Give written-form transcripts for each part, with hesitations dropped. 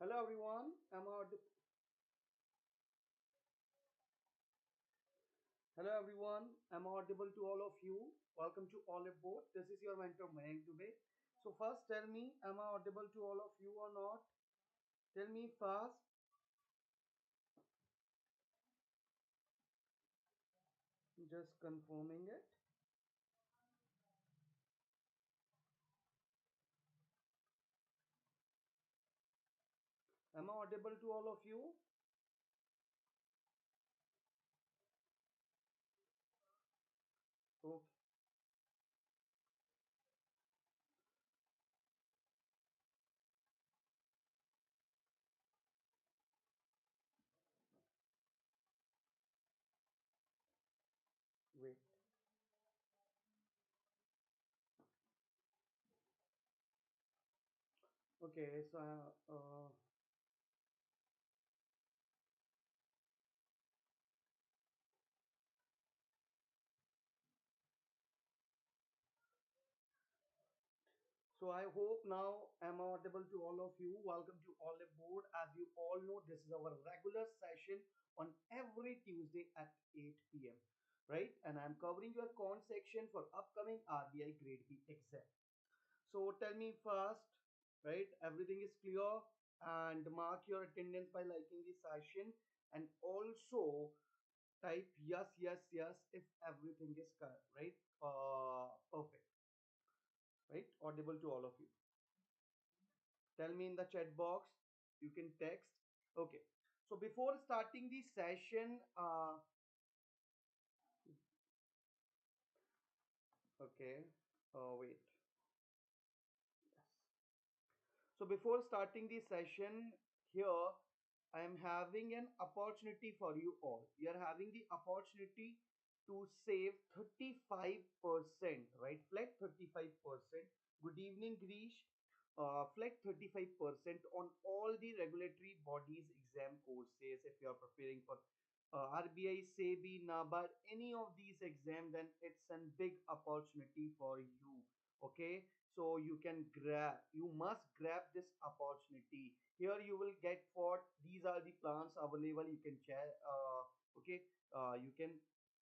Hello everyone. Hello everyone. I'm audible to all of you. Welcome to Oliveboard. This is your mentor Mayank today. So first tell me, am I audible to all of you or not? Tell me fast. Just confirming it. Am I audible to all of you? Okay. Wait. Okay. So I hope now I'm audible to all of you. Welcome to Oliveboard. As you all know, this is our regular session on every Tuesday at 8 p.m. Right? And I'm covering your con section for upcoming RBI Grade B exam. So tell me first, right? Everything is clear and mark your attendance by liking the session and also type yes, yes, yes if everything is correct, right? Perfect, right? Audible to all of you. Tell me in the chat box. You can text. Okay. So before starting the session, okay. Wait. Yes. So before starting the session here, I am having an opportunity for you all. You are having the opportunity to save 35%, right? Flat 35%. Good evening, Grish. Flat 35% on all the regulatory bodies exam courses. If you are preparing for RBI, SEBI, Nabard, any of these exams, then it's a big opportunity for you. Okay, so you must grab this opportunity. Here you will get what these are the plans available. You can share. Okay, you can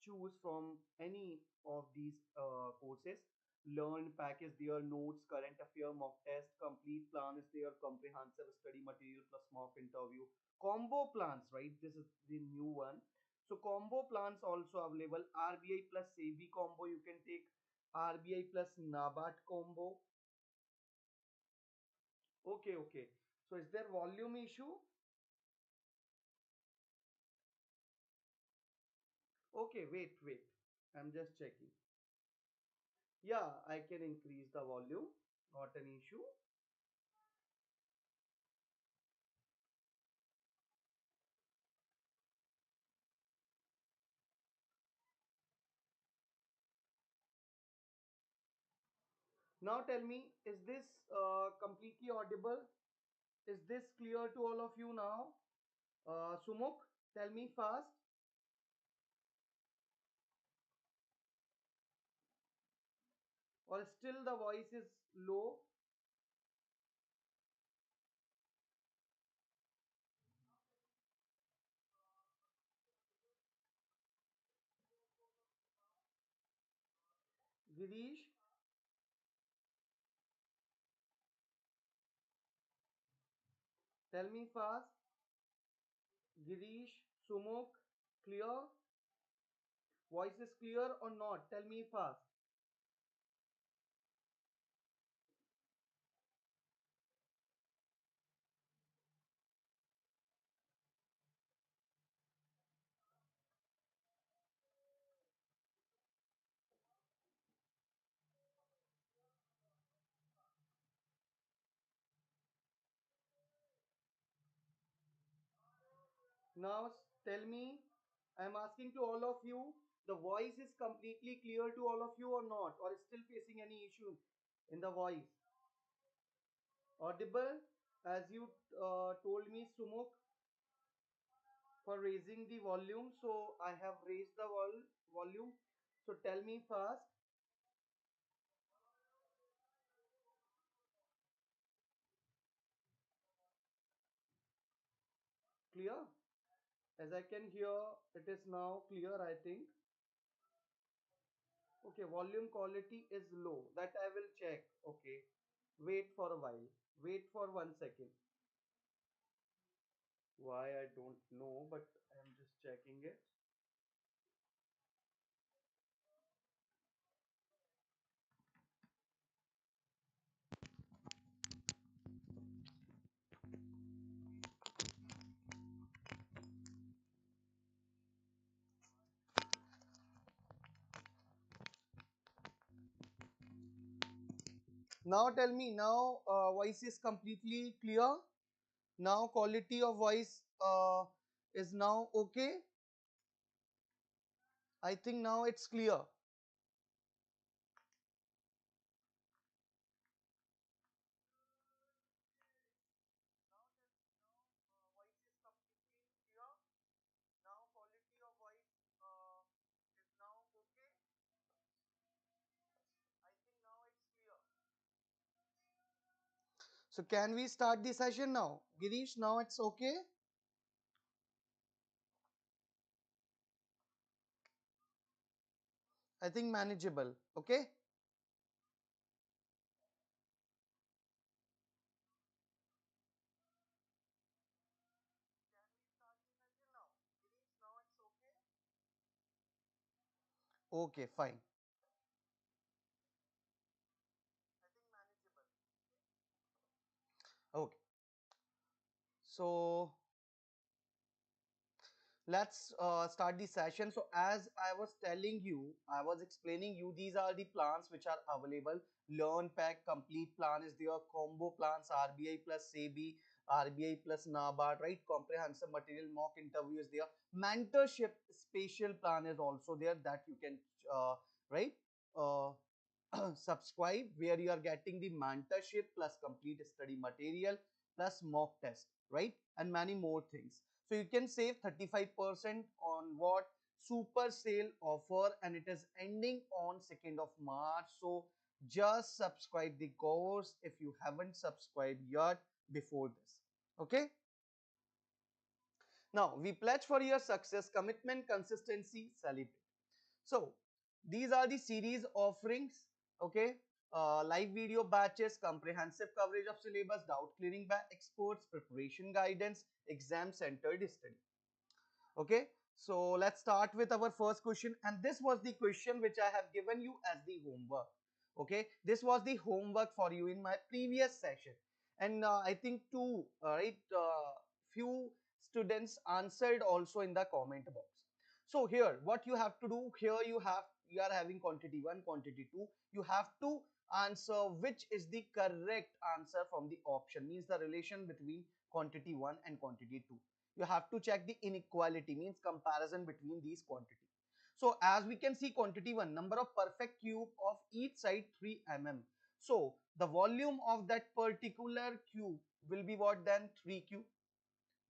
choose from any of these courses. Learn package their notes, current affair, mock test, complete plan is there, comprehensive study material plus mock interview, combo plans, right? This is the new one. So combo plans also available. RBI plus SEBI combo you can take, RBI plus Nabard combo. Okay, okay. So is there volume issue? Okay, wait. I'm just checking. Yeah, I can increase the volume. Not an issue. Now tell me, is this completely audible? Is this clear to all of you now? Sumuk, tell me fast. Or still the voice is low? Girish, tell me fast. Girish, Sumuk, clear? Voice is clear or not? Tell me fast. Now tell me, I'm asking to all of you, the voice is completely clear to all of you or not? Or still facing any issue in the voice? Audible? As you told me, Sumuk, for raising the volume. So I have raised the volume. So tell me fast. clear? As I can hear, it is now clear, I think. Okay, volume quality is low. That I will check. Okay, wait for a while. Wait for 1 second. Why I don't know, but I am just checking it. Now tell me, now voice is completely clear. Now quality of voice is now okay. I think now it's clear. Voice is completely clear. Now quality of voice is now okay. I think now it's clear. So can we start the session now? Girish, now it's okay? I think manageable. Okay? Can we start the session now? Girish, now it's okay? Okay, fine. I think manageable. Okay. So let's start the session. So as I was telling you, I was explaining you, these are the plans which are available. Learn pack complete plan is there, combo plans, RBI plus SEBI, RBI plus Nabard, right? Comprehensive material mock interview is there. Mentorship special plan is also there, that you can right uh, subscribe, where you are getting the mentorship plus complete study material plus mock test, right? And many more things. So you can save 35% on what super sale offer, and it is ending on 2nd of March. So just subscribe the course if you haven't subscribed yet before this. Okay. Now we pledge for your success, commitment, consistency, celebrate. So these are the series offerings. Okay. Live video batches, comprehensive coverage of syllabus, doubt clearing by experts, preparation guidance, exam centered study. Okay, so let's start with our first question, and this was the question which I have given you as the homework. Okay, this was the homework for you in my previous session, and I think few students answered also in the comment box. So here what you have to do, here you are having quantity 1, quantity 2. You have to answer which is the correct answer from the option, means the relation between quantity 1 and quantity 2. You have to check the inequality, means comparison between these quantity. So as we can see, quantity 1, number of perfect cube of each side 3 mm. So the volume of that particular cube will be what then? 3 cube,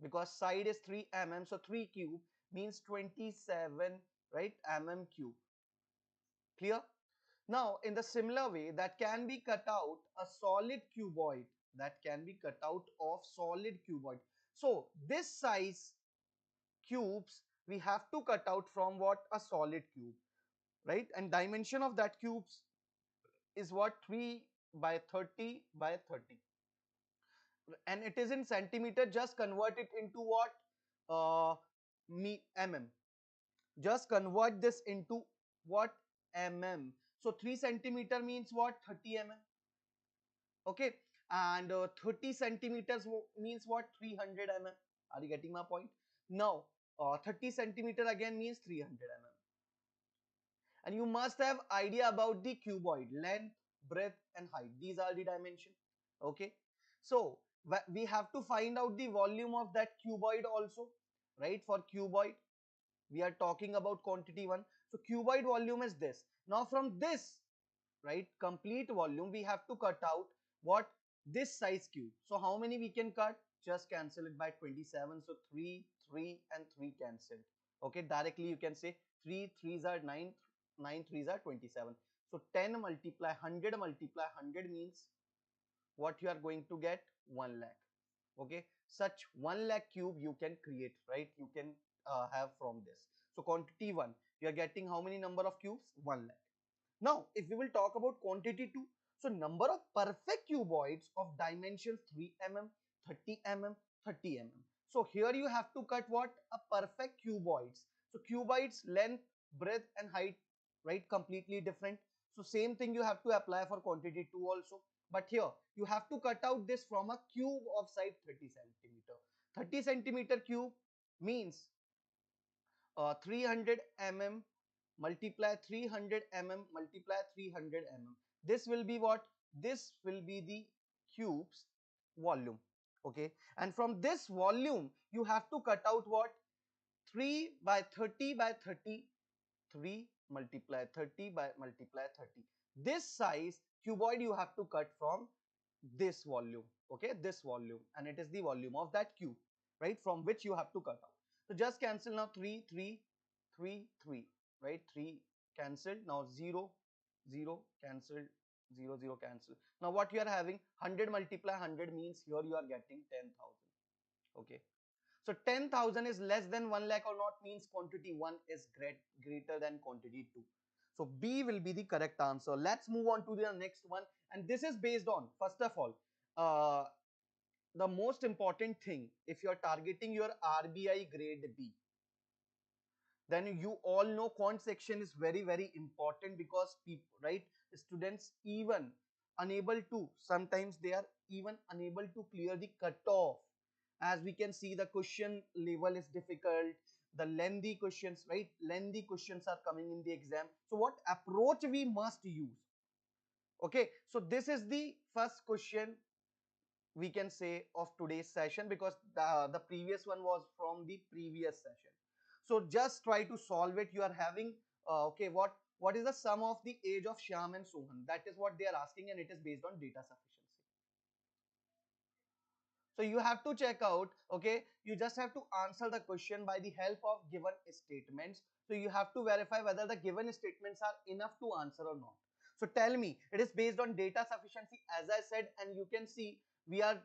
because side is 3 mm, so 3 cube means 27, right, mm cube. Clear? Now in the similar way, that can be cut out a solid cuboid, that can be cut out of solid cuboid. So this size cubes we have to cut out from what? A solid cube, right? And dimension of that cubes is what? 3 by 30 by 30, and it is in centimeter. Just convert it into what? Mm. Just convert this into what? Mm. So 3 centimeter means what? 30 mm. Okay, and 30 centimeters means what? 300 mm. Are you getting my point? Now 30 centimeter again means 300 mm. And you must have idea about the cuboid: length, breadth and height. These are the dimension. Okay, so we have to find out the volume of that cuboid also, right? For cuboid we are talking about quantity 1. So cuboid volume is this. Now from this, right, complete volume, we have to cut out what? This size cube. So how many we can cut? Just cancel it by 27. So 3, 3 and 3 cancelled. Okay, directly you can say 3 3s are 9, 9 3s are 27. So 10 multiply 100 multiply 100 means what you are going to get? 1 lakh. Okay, such 1 lakh cube you can create, right? You can have from this. So quantity 1, you are getting how many number of cubes? 1 lakh. Now, if we will talk about quantity 2, so number of perfect cuboids of dimensions 3 mm, 30 mm, 30 mm. So here you have to cut what? A perfect cuboids. So cuboids length, breadth and height, right? Completely different. So same thing you have to apply for quantity 2 also. But here you have to cut out this from a cube of side 30 centimeter. 30 centimeter cube means 300 mm multiply 300 mm multiply 300 mm. This will be what? This will be the cube's volume. Okay, and from this volume you have to cut out what? 3 by 30 by 30, 3 multiply 30 by multiply 30. This size cuboid you have to cut from this volume. Okay, this volume, and it is the volume of that cube, right, from which you have to cut out. So just cancel now. 3 3 3 3, right? 3 cancelled. Now 0 0 cancelled, 0 0 cancelled. Now what you are having? 100 multiply 100 means here you are getting 10,000. Okay, so 10,000 is less than 1 lakh or not, means quantity 1 is greater than quantity 2. So B will be the correct answer. Let's move on to the next one. And this is based on, first of all, uh, the most important thing. If you are targeting your RBI grade B, then you all know quant section is very, very important, because people, right, students even unable to, sometimes they are even unable to clear the cutoff. As we can see, the question level is difficult, the lengthy questions, right, lengthy questions are coming in the exam. So what approach we must use? Okay, so this is the first question, we can say, of today's session, because the previous one was from the previous session. So just try to solve it. You are having okay, what is the sum of the age of Shyam and Sohan? That is what they are asking, and it is based on data sufficiency. So you have to check out, okay, you just have to answer the question by the help of given statements. So you have to verify whether the given statements are enough to answer or not. So tell me, it is based on data sufficiency, as I said, and you can see we are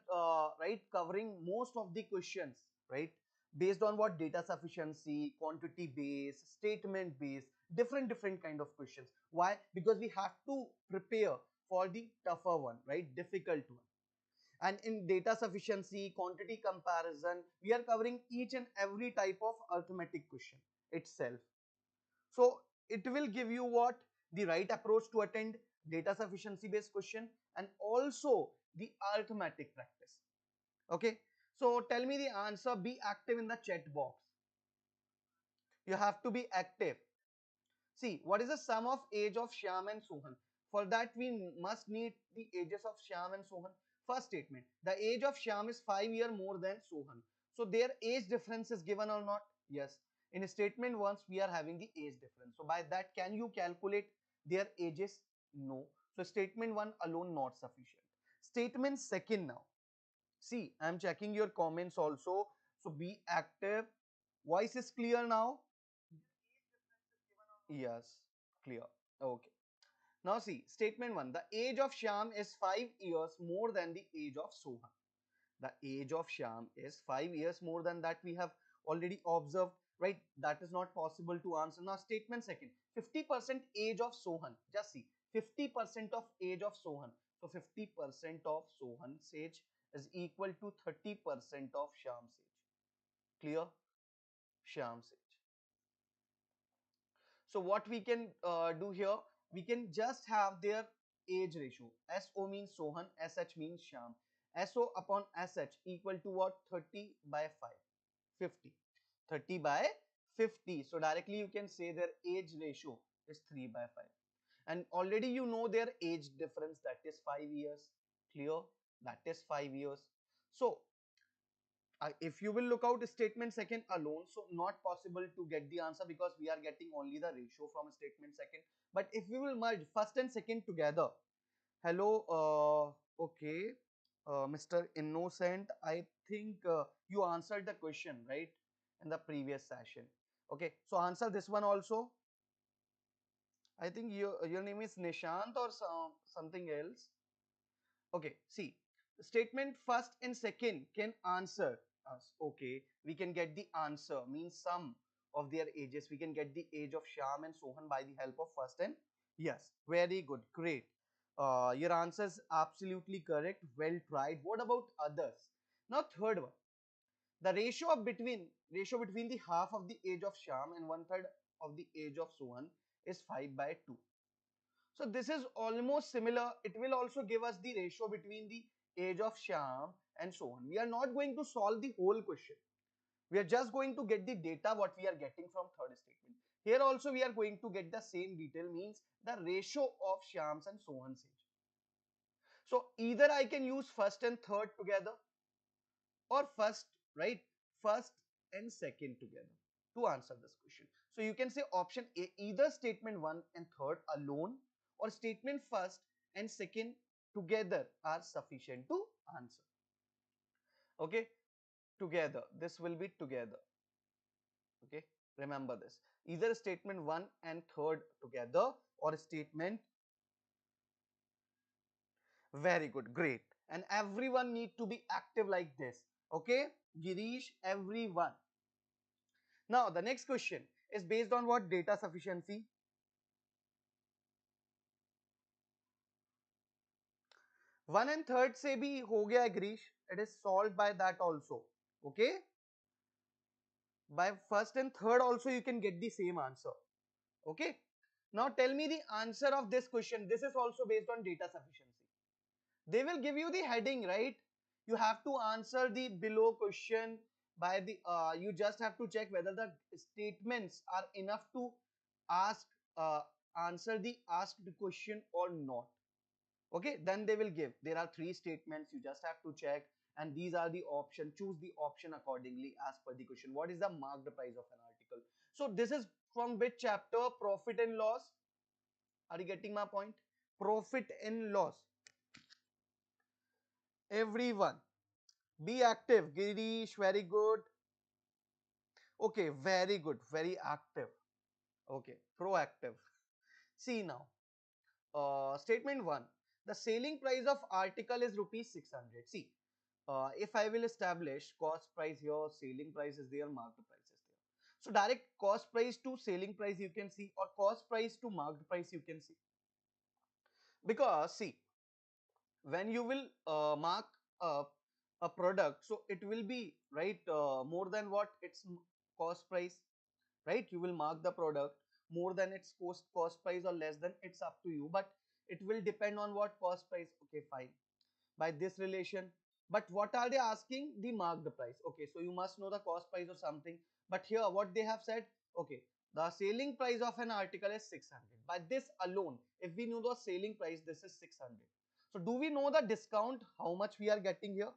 right, covering most of the questions, right, based on what? Data sufficiency, quantity based, statement based, different kind of questions. Why? Because we have to prepare for the tougher one, right, difficult one. And in data sufficiency, quantity comparison, we are covering each and every type of arithmetic question itself. So it will give you what? The right approach to attend data sufficiency based question, and also the arithmetic practice. Okay, so tell me the answer. Be active in the chat box. You have to be active. See, what is the sum of age of Shyam and Sohan? For that, we must need the ages of Shyam and Sohan. First statement, the age of Shyam is 5 years more than Sohan. So their age difference is given or not? Yes. In statement once, we are having the age difference. So by that, can you calculate their ages? No. So statement 1 alone not sufficient. Statement second now. See, I am checking your comments also. So be active. Voice is clear now? Yes, clear. Okay. Now see, statement 1. The age of Shyam is 5 years more than the age of Sohan. The age of Shyam is 5 years more than that, we have already observed, right? That is not possible to answer. Now statement second. 50% age of Sohan. Just see, 50% of age of Sohan. So 50% of Sohan's age is equal to 30% of Shyam's age. Clear? Shyam's age. So what we can do here, we can just have their age ratio. SO means Sohan, SH means Shyam. SO upon SH equal to what? 30 by 5, 50. 30 by 50. So directly you can say their age ratio is 3 by 5. And already you know their age difference, that is 5 years. Clear? That is 5 years. So if you will look out statement second alone, so not possible to get the answer, because we are getting only the ratio from statement second. But if we will merge first and second together, hello, okay, Mr. Innocent, I think you answered the question, right, in the previous session. Okay, so answer this one also. I think your name is Nishant or something else. Okay, see, Statement first and second can answer us. Okay, we can get the answer, means sum of their ages. We can get the age of Sham and Sohan by the help of first and, yes, very good, great. Your answer is absolutely correct. Well tried. What about others? Now third one, the ratio between the half of the age of Sham and one third of the age of Sohan is 5 by 2. So this is almost similar. It will also give us the ratio between the age of Sham and so on. We are not going to solve the whole question. We are just going to get the data what we are getting from third statement. Here also we are going to get the same detail, means the ratio of Sham's and so on's age. So either I can use first and third together, or first, right? First and second together to answer this question. So you can say option A, either statement 1 and third alone, or statement first and second together are sufficient to answer. Okay, together. This will be together. Okay, remember this. Either statement 1 and third together, or statement, very good, great. And everyone need to be active like this. Okay, Girish, everyone. Now, the next question is based on what data sufficiency? 1 and third से भी हो गया Grish. It is solved by that also. Okay? By first and third also you can get the same answer. Okay? Now tell me the answer of this question. This is also based on data sufficiency. They will give you the heading, right? You have to answer the below question by the, you just have to check whether the statements are enough to ask, answer the asked question or not. Okay, then they will give, there are three statements, you just have to check, and these are the option, choose the option accordingly as per the question. What is the marked price of an article? So this is from which chapter? Profit and loss. Are you getting my point? Profit and loss. Everyone be active. Girish, very good. Okay, very good, very active. Okay, proactive. See now, statement 1, the selling price of article is rupees 600. See, if I will establish cost price here, selling price is there, marked price is there. So direct cost price to selling price you can see, or cost price to marked price you can see. Because see, when you will mark a product, so it will be, right, more than what its cost price, right? You will mark the product more than its cost price or less than, it's up to you, but it will depend on what cost price. Okay, fine, by this relation. But what are they asking? The marked price. Okay, so you must know the cost price or something. But here what they have said, okay, the selling price of an article is 600. By this alone, if we know the selling price, this is 600. So do we know the discount, how much we are getting here?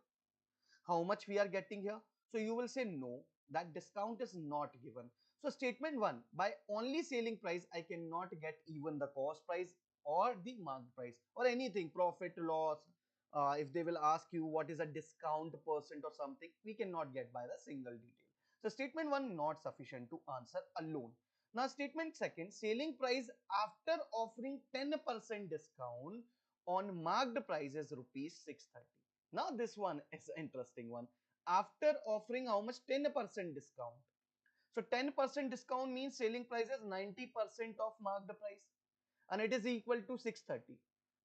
How much we are getting here? So you will say no, that discount is not given. So statement 1, by only selling price I cannot get even the cost price or the marked price or anything, profit, loss. If they will ask you what is a discount percent or something, we cannot get by the single detail. So statement 1 not sufficient to answer alone. Now statement 2, selling price after offering 10% discount on marked price is rupees 630. Now this one is an interesting one. After offering how much? 10% discount. So 10% discount means selling price is 90% of marked price, and it is equal to 630,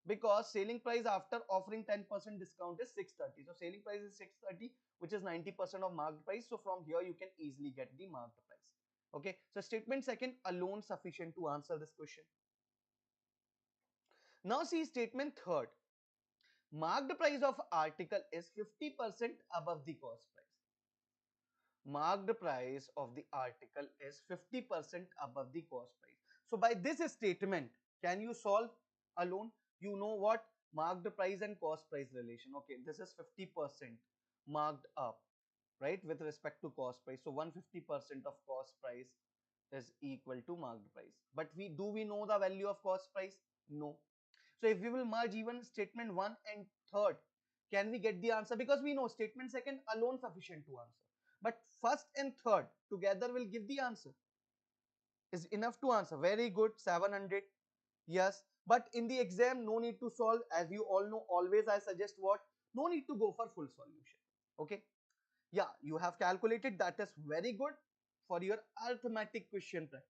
because selling price after offering 10% discount is 630. So selling price is 630, which is 90% of marked price. So from here you can easily get the marked price. Okay, so statement 2 alone sufficient to answer this question. Now see statement 3. Marked price of article is 50% above the cost price. Marked price of the article is 50% above the cost price. So by this statement, can you solve alone? You know what? Marked price and cost price relation. Okay, this is 50% marked up, right, with respect to cost price. So 150% of cost price is equal to marked price. But we know the value of cost price? No. So if we will merge even statement 1 and 3rd, can we get the answer? Because we know statement 2 alone sufficient to answer. But first and third together will give the answer. Is enough to answer. Very good, 700. Yes. But in the exam, no need to solve. As you all know, always I suggest what? No need to go for full solution. Okay. Yeah, you have calculated, that is very good for your arithmetic question practice.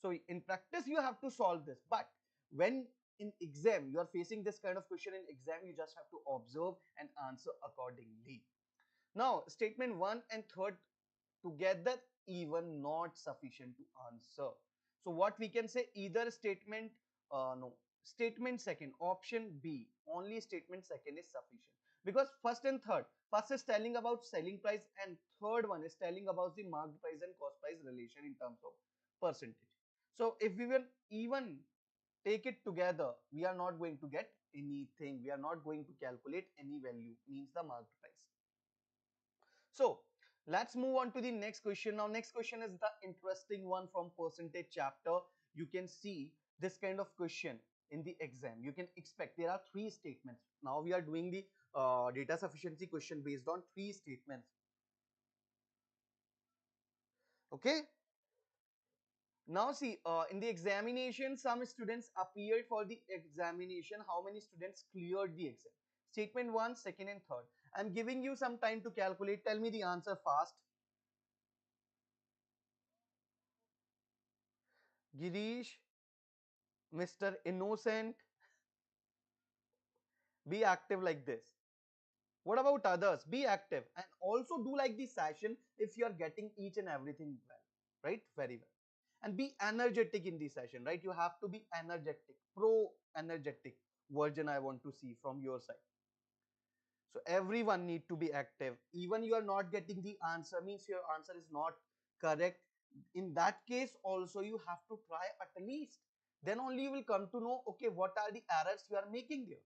So in practice you have to solve this, but when in exam you are facing this kind of question in exam, you just have to observe and answer accordingly. Now statement 1 and 3rd together even not sufficient to answer. So what we can say, either statement no statement second, option B, only statement second is sufficient, because first and third, first is telling about selling price and third one is telling about the market price and cost price relation in terms of percentage. So if we will even take it together, we are not going to get anything, we are not going to calculate any value, means the market price. So let's move on to the next question. Now next question is the interesting one from percentage chapter. You can see this kind of question in the exam. You can expect there are three statements. Now we are doing the data sufficiency question based on three statements. Okay. Now see, in the examination, some students appeared for the examination. How many students cleared the exam? Statement 1, second and third. I'm giving you some time to calculate. Tell me the answer fast. Girish, Mr. Innocent, be active like this. What about others? Be active and also do like the session if you are getting each and everything well, right? Very well. And be energetic in the session, right? You have to be energetic, pro energetic version I want to see from your side. So everyone need to be active. Even you are not getting the answer, means your answer is not correct. In that case also you have to try at least. Then only you will come to know, okay, what are the errors you are making there.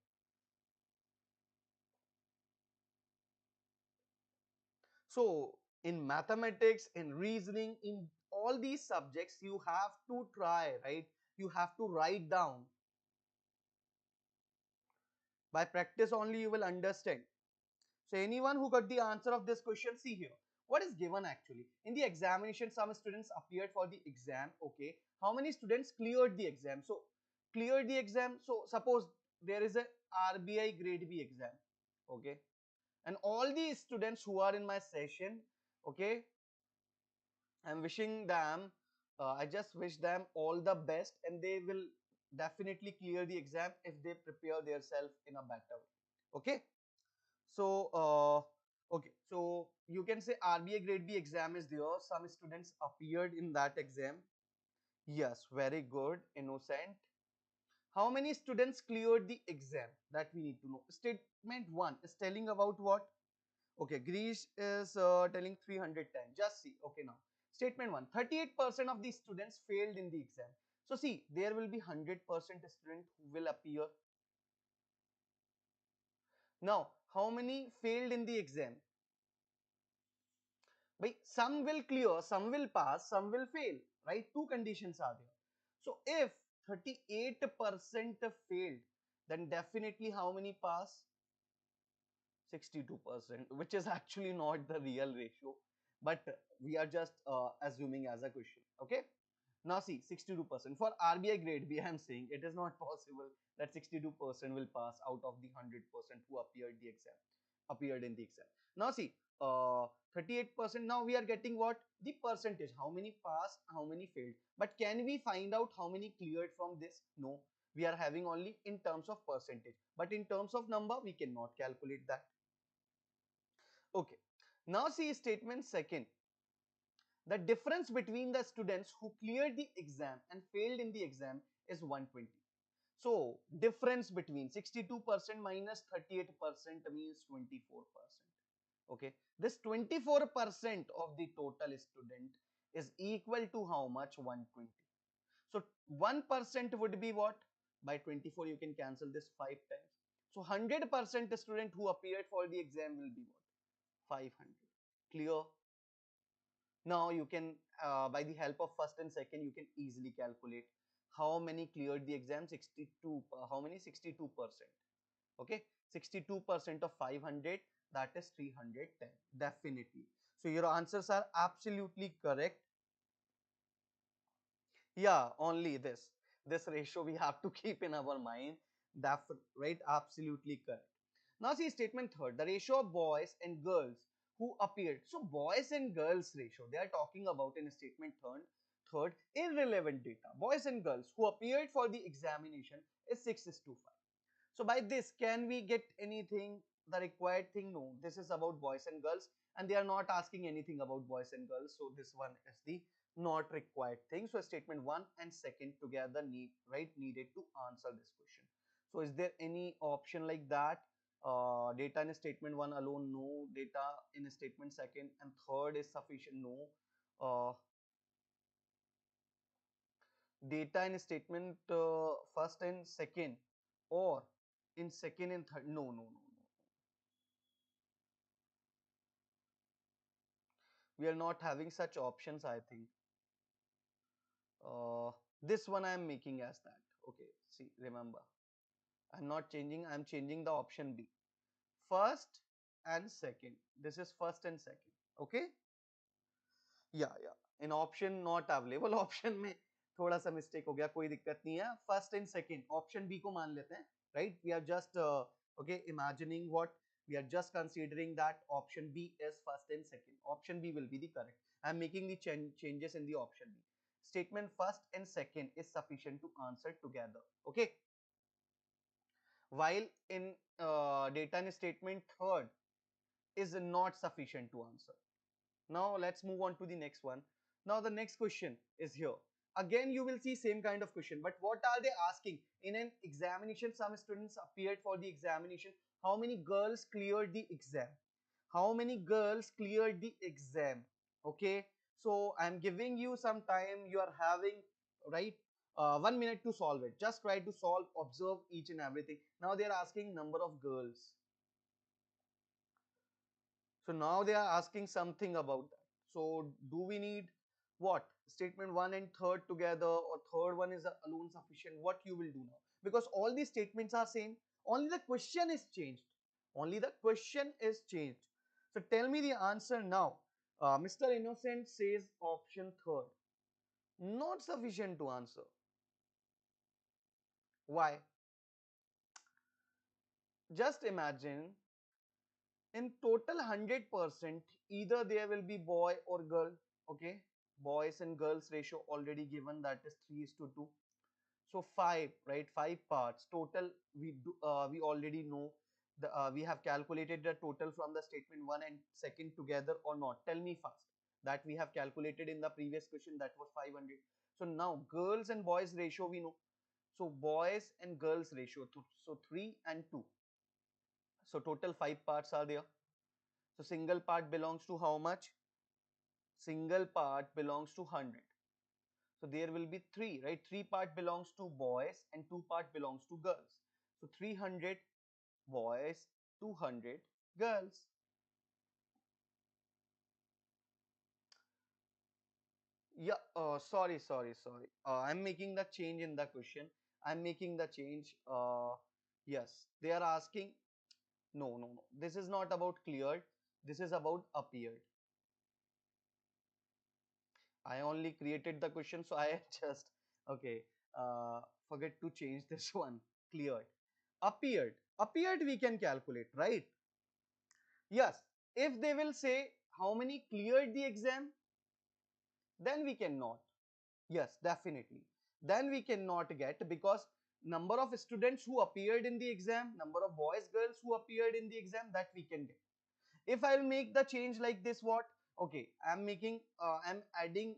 So in mathematics, in reasoning, in all these subjects, you have to try, right? You have to write down. By practice only you will understand. So anyone who got the answer of this question, see here. What is given actually? In the examination, some students appeared for the exam. Okay. How many students cleared the exam? So cleared the exam. So suppose there is a RBI Grade B exam. Okay. And all the students who are in my session, okay, I'm wishing them, I just wish them all the best, and they will definitely clear the exam if they prepare themselves in a better way. Okay. So, okay. So you can say RBI Grade B exam is there. Some students appeared in that exam. Yes, very good, innocent. How many students cleared the exam? That we need to know. Statement 1 is telling about what? Okay, Greece is telling 310. Just see. Okay, now. Statement 1. 38% of the students failed in the exam. So see, there will be 100% student who will appear. Now, how many failed in the exam? But some will clear, some will pass, some will fail. Right? Two conditions are there. So if 38% failed, then definitely how many pass? 62%, which is actually not the real ratio, but we are just assuming as a question. Okay. Now see, 62% for RBI Grade B, I am saying it is not possible that 62% will pass out of the 100% who appeared in the exam. Now see, 38%. Now we are getting what? The percentage. How many passed, how many failed. But can we find out how many cleared from this? No. We are having only in terms of percentage. But in terms of number, we cannot calculate that. Okay. Now see statement second. The difference between the students who cleared the exam and failed in the exam is 120. So difference between 62% minus 38% means 24%. Okay. This 24% of the total student is equal to how much? 120. So 1% would be what? By 24 you can cancel this 5 times. So 100% student who appeared for the exam will be what? 500. Clear? Now you can, by the help of first and second, you can easily calculate how many cleared the exam. 62. How many? 62%. Okay, 62% of 500, that is 310. Definitely. So your answers are absolutely correct. Yeah, only this ratio we have to keep in our mind. That right, absolutely correct. Now see statement third, the ratio of boys and girls who appeared. So boys and girls ratio, they are talking about in statement third irrelevant data. Boys and girls who appeared for the examination is 6 is to 5. So by this, can we get anything, the required thing? No, this is about boys and girls and they are not asking anything about boys and girls. So this one is the not required thing. So statement one and second together needed to answer this question. So is there any option like that? Data in statement one alone, no. Data in statement second and third is sufficient, no. Data in statement first and second, or in second and third, no, no, no, no. We are not having such options, I think. uh, this one I am making as that. Okay, see, remember, I'm not changing, I'm changing the option B, first and second. This is first and second. Okay, या इन epsilon naught available option में थोड़ा सा mistake हो गया, कोई दिक्कत नहीं है. First and second option B को मान लेते हैं, right. We are just okay imagining what we are just considering that option B is first and second. Option B will be the correct. I am making the changes in the option B. Statement first and second is sufficient to answer together. Okay, while in data in statement third is not sufficient to answer. Now let's move on to the next one. Now the next question is here. Again you will see same kind of question, but what are they asking? In an examination, some students appeared for the examination. How many girls cleared the exam? How many girls cleared the exam? Okay, so I'm giving you some time. You are having, right, 1 minute to solve it. Just try to solve, observe each and everything. Now they are asking number of girls. So now they are asking something about that. So do we need what? Statement one and third together, or third one is alone sufficient? What you will do now? Because all these statements are same. Only the question is changed. Only the question is changed. So tell me the answer now. Mr. Innocent says option third. Not sufficient to answer. Why? Just imagine, in total 100%, either there will be boy or girl. Okay, boys and girls ratio already given, that is 3 is to 2. So 5, right, 5 parts total. We already know the we have calculated the total from the statement 1 and second together or not. Tell me fast. That we have calculated in the previous question, that was 500. So now girls and boys ratio we know. So boys and girls ratio, so 3 and 2. So total 5 parts are there. So single part belongs to how much? Single part belongs to 100. So there will be 3, right? 3 part belongs to boys and 2 part belongs to girls. So 300 boys, 200 girls. Yeah, sorry. I'm making the change in the question. I'm making the change. Yes, they are asking. No. This is not about cleared. This is about appeared. I only created the question, so I just, okay, forget to change this one. Cleared. Appeared we can calculate, right? Yes, if they will say how many cleared the exam, then we cannot. Yes, definitely. Then we cannot get, because number of students who appeared in the exam, number of boys, girls who appeared in the exam, that we can get. If I'll make the change like this, what? Okay, I'm adding,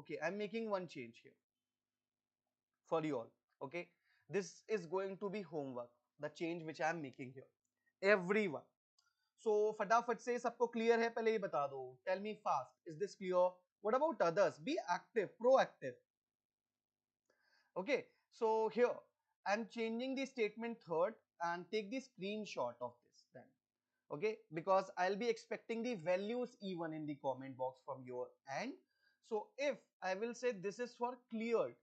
okay, I'm making one change here for you all. Okay, this is going to be homework, the change which I'm making here. Everyone. So फटाफट से सबको clear है, पहले ये बता दो. Tell me fast. Is this clear? What about others? Be active, proactive. Okay, so here I'm changing the statement third and take the screenshot of this then. Okay, because I'll be expecting the values even in the comment box from your end. So if I will say this is for cleared,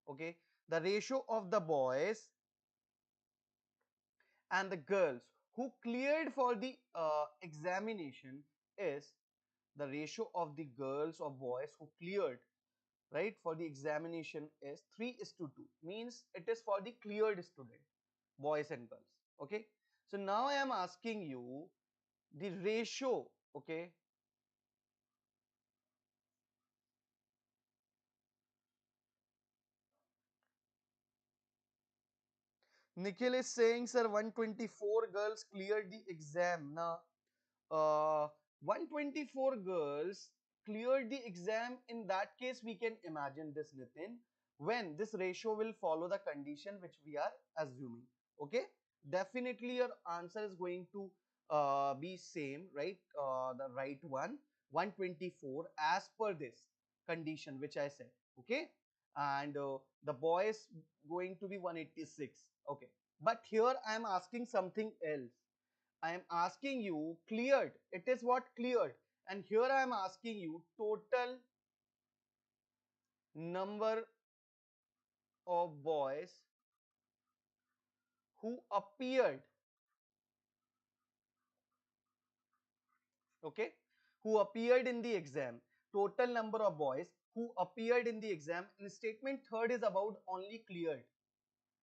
okay, the ratio of the boys and the girls who cleared for the examination is, the ratio of the girls or boys who cleared, right, for the examination is 3 is to 2, means it is for the cleared student, boys and girls. Okay, so now I am asking you the ratio. Okay, Nikhil is saying, sir, 124 girls cleared the exam. Now, 124 girls cleared the exam. In that case, we can imagine this, Nitin, when this ratio will follow the condition which we are assuming. Okay, definitely your answer is going to be same, right? The right one, 124 as per this condition which I said. Okay, and the boy is going to be 186. Okay, but here I am asking something else. I am asking you cleared. It is what cleared. And here I am asking you total number of boys who appeared. Okay, who appeared in the exam. Total number of boys who appeared in the exam. And statement third is about only cleared.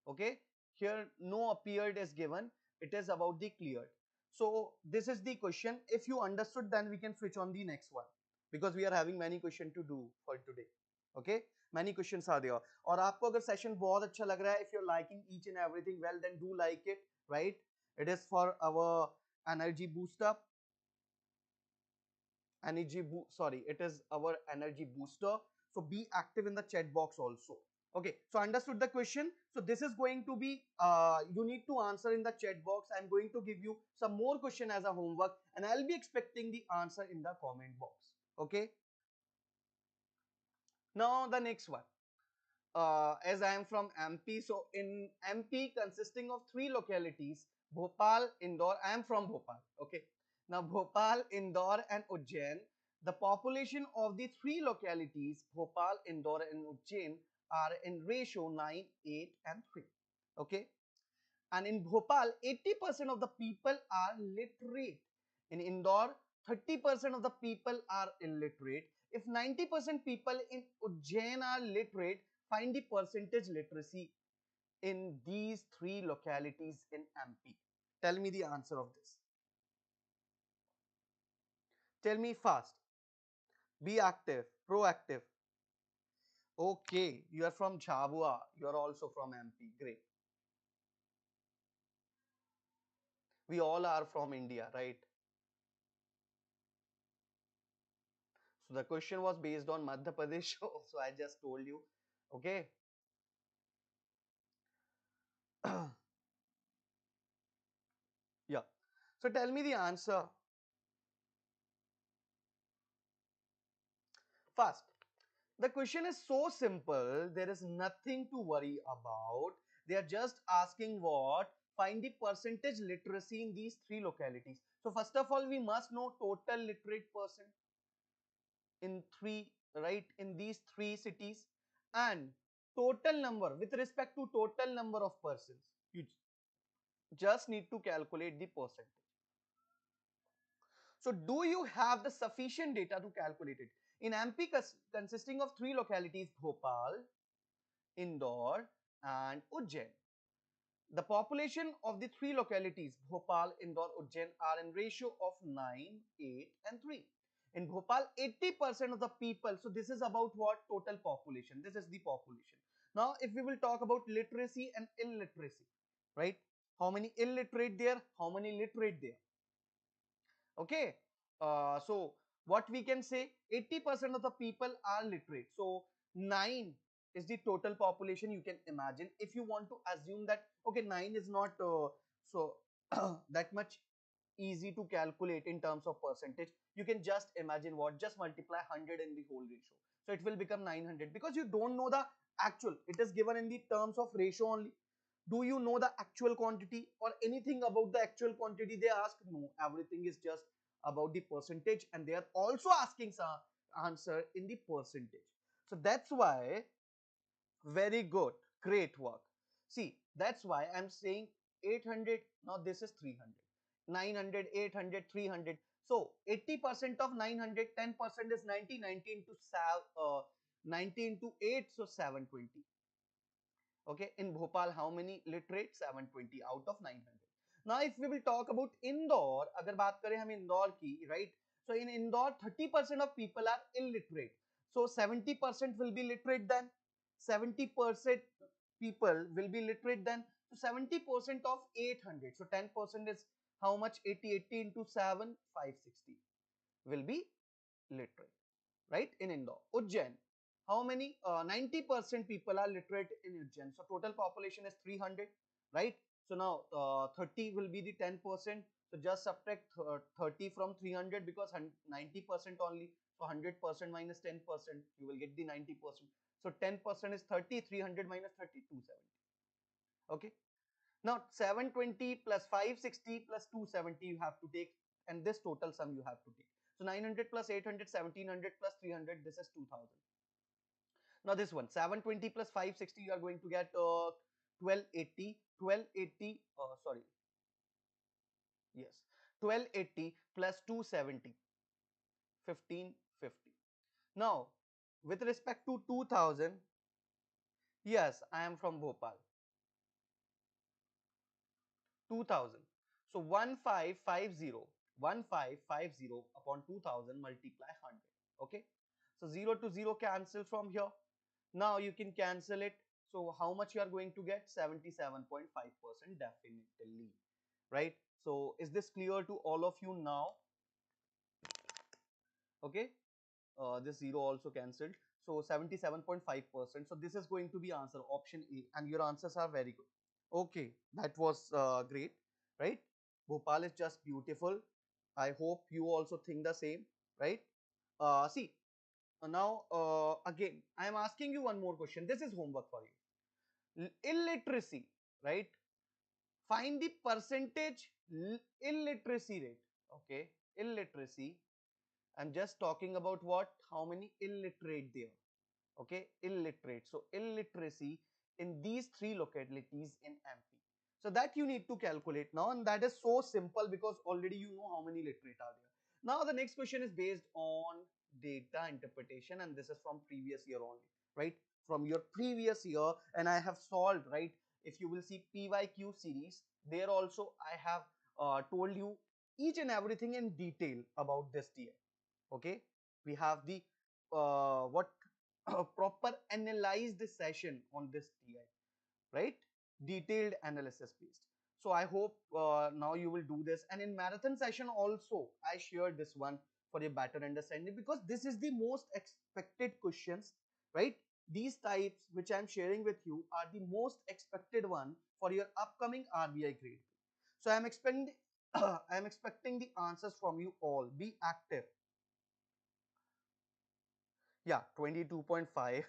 Okay, here no appeared is given. It is about the cleared. So this is the question. If you understood, then we can switch on the next one, because we are having many questions to do for today. Okay, many questions are there. और आपको अगर session बहुत अच्छा लग रहा है, if you're liking each and everything, well, then do like it, right? It is for our energy boost up. Sorry, it is our energy booster. So be active in the chat box also. Okay, so understood the question. So this is going to be you need to answer in the chat box. I'm going to give you some more question as a homework, and I'll be expecting the answer in the comment box. Okay, now the next one. As I am from MP, so in MP consisting of three localities, Bhopal, Indore. I am from Bhopal. Okay. Now Bhopal, Indore, and Ujjain. The population of the three localities, Bhopal, Indore, and Ujjain, are in ratio 9, 8, and 3. Okay. And in Bhopal, 80% of the people are literate. In Indore, 30% of the people are illiterate. If 90% people in Ujjain are literate, find the percentage literacy in these three localities in MP. Tell me the answer of this. Tell me fast. Be active, proactive. Okay, you are from Jhabua. You are also from MP. Great. We all are from India, right? So the question was based on Madhya Pradesh. So I just told you. Okay. Yeah. So tell me the answer fast. The question is so simple. There is nothing to worry about. They are just asking what? Find the percentage literacy in these three localities. So first of all, we must know total literate person in three, right? In these three cities, and total number with respect to total number of persons. You just need to calculate the percentage. So do you have the sufficient data to calculate it? In MP consisting of three localities, Bhopal, Indore, and Ujjain. The population of the three localities, Bhopal, Indore, Ujjain, are in ratio of 9, 8, and 3. In Bhopal, 80% of the people, so this is about what? Total population. This is the population. Now, if we will talk about literacy and illiteracy, right? How many illiterate there? How many literate there? Okay, so what we can say, 80% of the people are literate. So 9 is the total population. You can imagine, if you want to assume that, okay, 9 is not so that much easy to calculate in terms of percentage. You can just imagine what? Just multiply 100 in the whole ratio, so it will become 900, because you don't know the actual. It is given in the terms of ratio only. Do you know the actual quantity or anything about the actual quantity? They ask. No, everything is just about the percentage, and they are also asking some answer in the percentage. So that's why, very good, great work. See, that's why I'm saying 800. Now this is 300, 900, 800, 300. So 80% of 900, 10% is 90. 90 into 90 into 8, so 720. Okay, in Bhopal, how many literate? 720 out of 900. Now if we will talk about Indore, अगर बात करें हम इंदौर की, right? So in Indore 30% of people are illiterate. So 70% will be literate then. 70% people will be literate then. So 70% of 800. So 10% is how much? 80, 80 into 7, 560 will be literate, right? In Indore. Ujjain, how many? 90% people are literate in Ujjain. So total population is 300, right? So now 30 will be the 10%. So just subtract 30 from 300 because 90% only. So 100% minus 10%, you will get the 90%. So 10% is 30, 300 minus 30, 270. Okay. Now 720 plus 560 plus 270 you have to take, and this total sum you have to take. So 900 plus 800, 1700 plus 300, this is 2000. Now this one, 720 plus 560, you are going to get 1280, 1280, sorry, yes, 1280 plus 270, 1550. Now, with respect to 2000, yes, I am from Bhopal. 2000. So 1550 upon 2000 multiply 100. Okay. So 0 to 0 cancel from here. Now you can cancel it. So how much you are going to get? 77.5% definitely. Right. So is this clear to all of you now? Okay. This 0 also cancelled. So 77.5%. So this is going to be answer option A, and your answers are very good. Okay, that was great, right? Bhopal is just beautiful. I hope you also think the same, right? See, now again, I am asking you one more question. This is homework for you. Illiteracy, right? Find the percentage illiteracy rate. Okay, illiteracy. I'm just talking about what? How many illiterate there? Okay, illiterate. So illiteracy in these three localities in MP. So that you need to calculate now, and that is so simple because already you know how many literate are there. Now the next question is based on data interpretation, and this is from previous year only, right? From your previous year, and I have solved, right? If you will see PYQ series, there also I have told you each and everything in detail about this TI. Okay, we have the what proper analyzed session on this TI, right? Detailed analysis based. So I hope now you will do this, and in marathon session also I shared this one for a better understanding, because this is the most expected questions, right? These types which I am sharing with you are the most expected one for your upcoming RBI grade. So I am expecting I am expecting the answers from you all. Be active. Yeah, 22.5.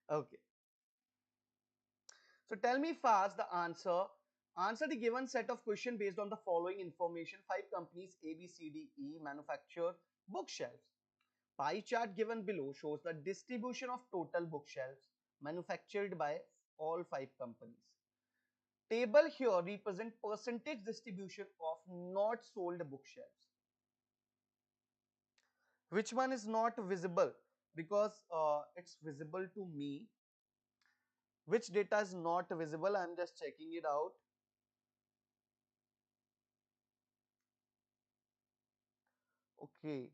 Okay. So tell me fast the answer. Answer the given set of question based on the following information. 5 companies A, B, C, D, E manufacture bookshelves. Pie chart given below shows the distribution of total bookshelves manufactured by all 5 companies. Table here represent percentage distribution of not sold bookshelves. Which one is not visible? Because it's visible to me. Which data is not visible? I'm just checking it out. Okay.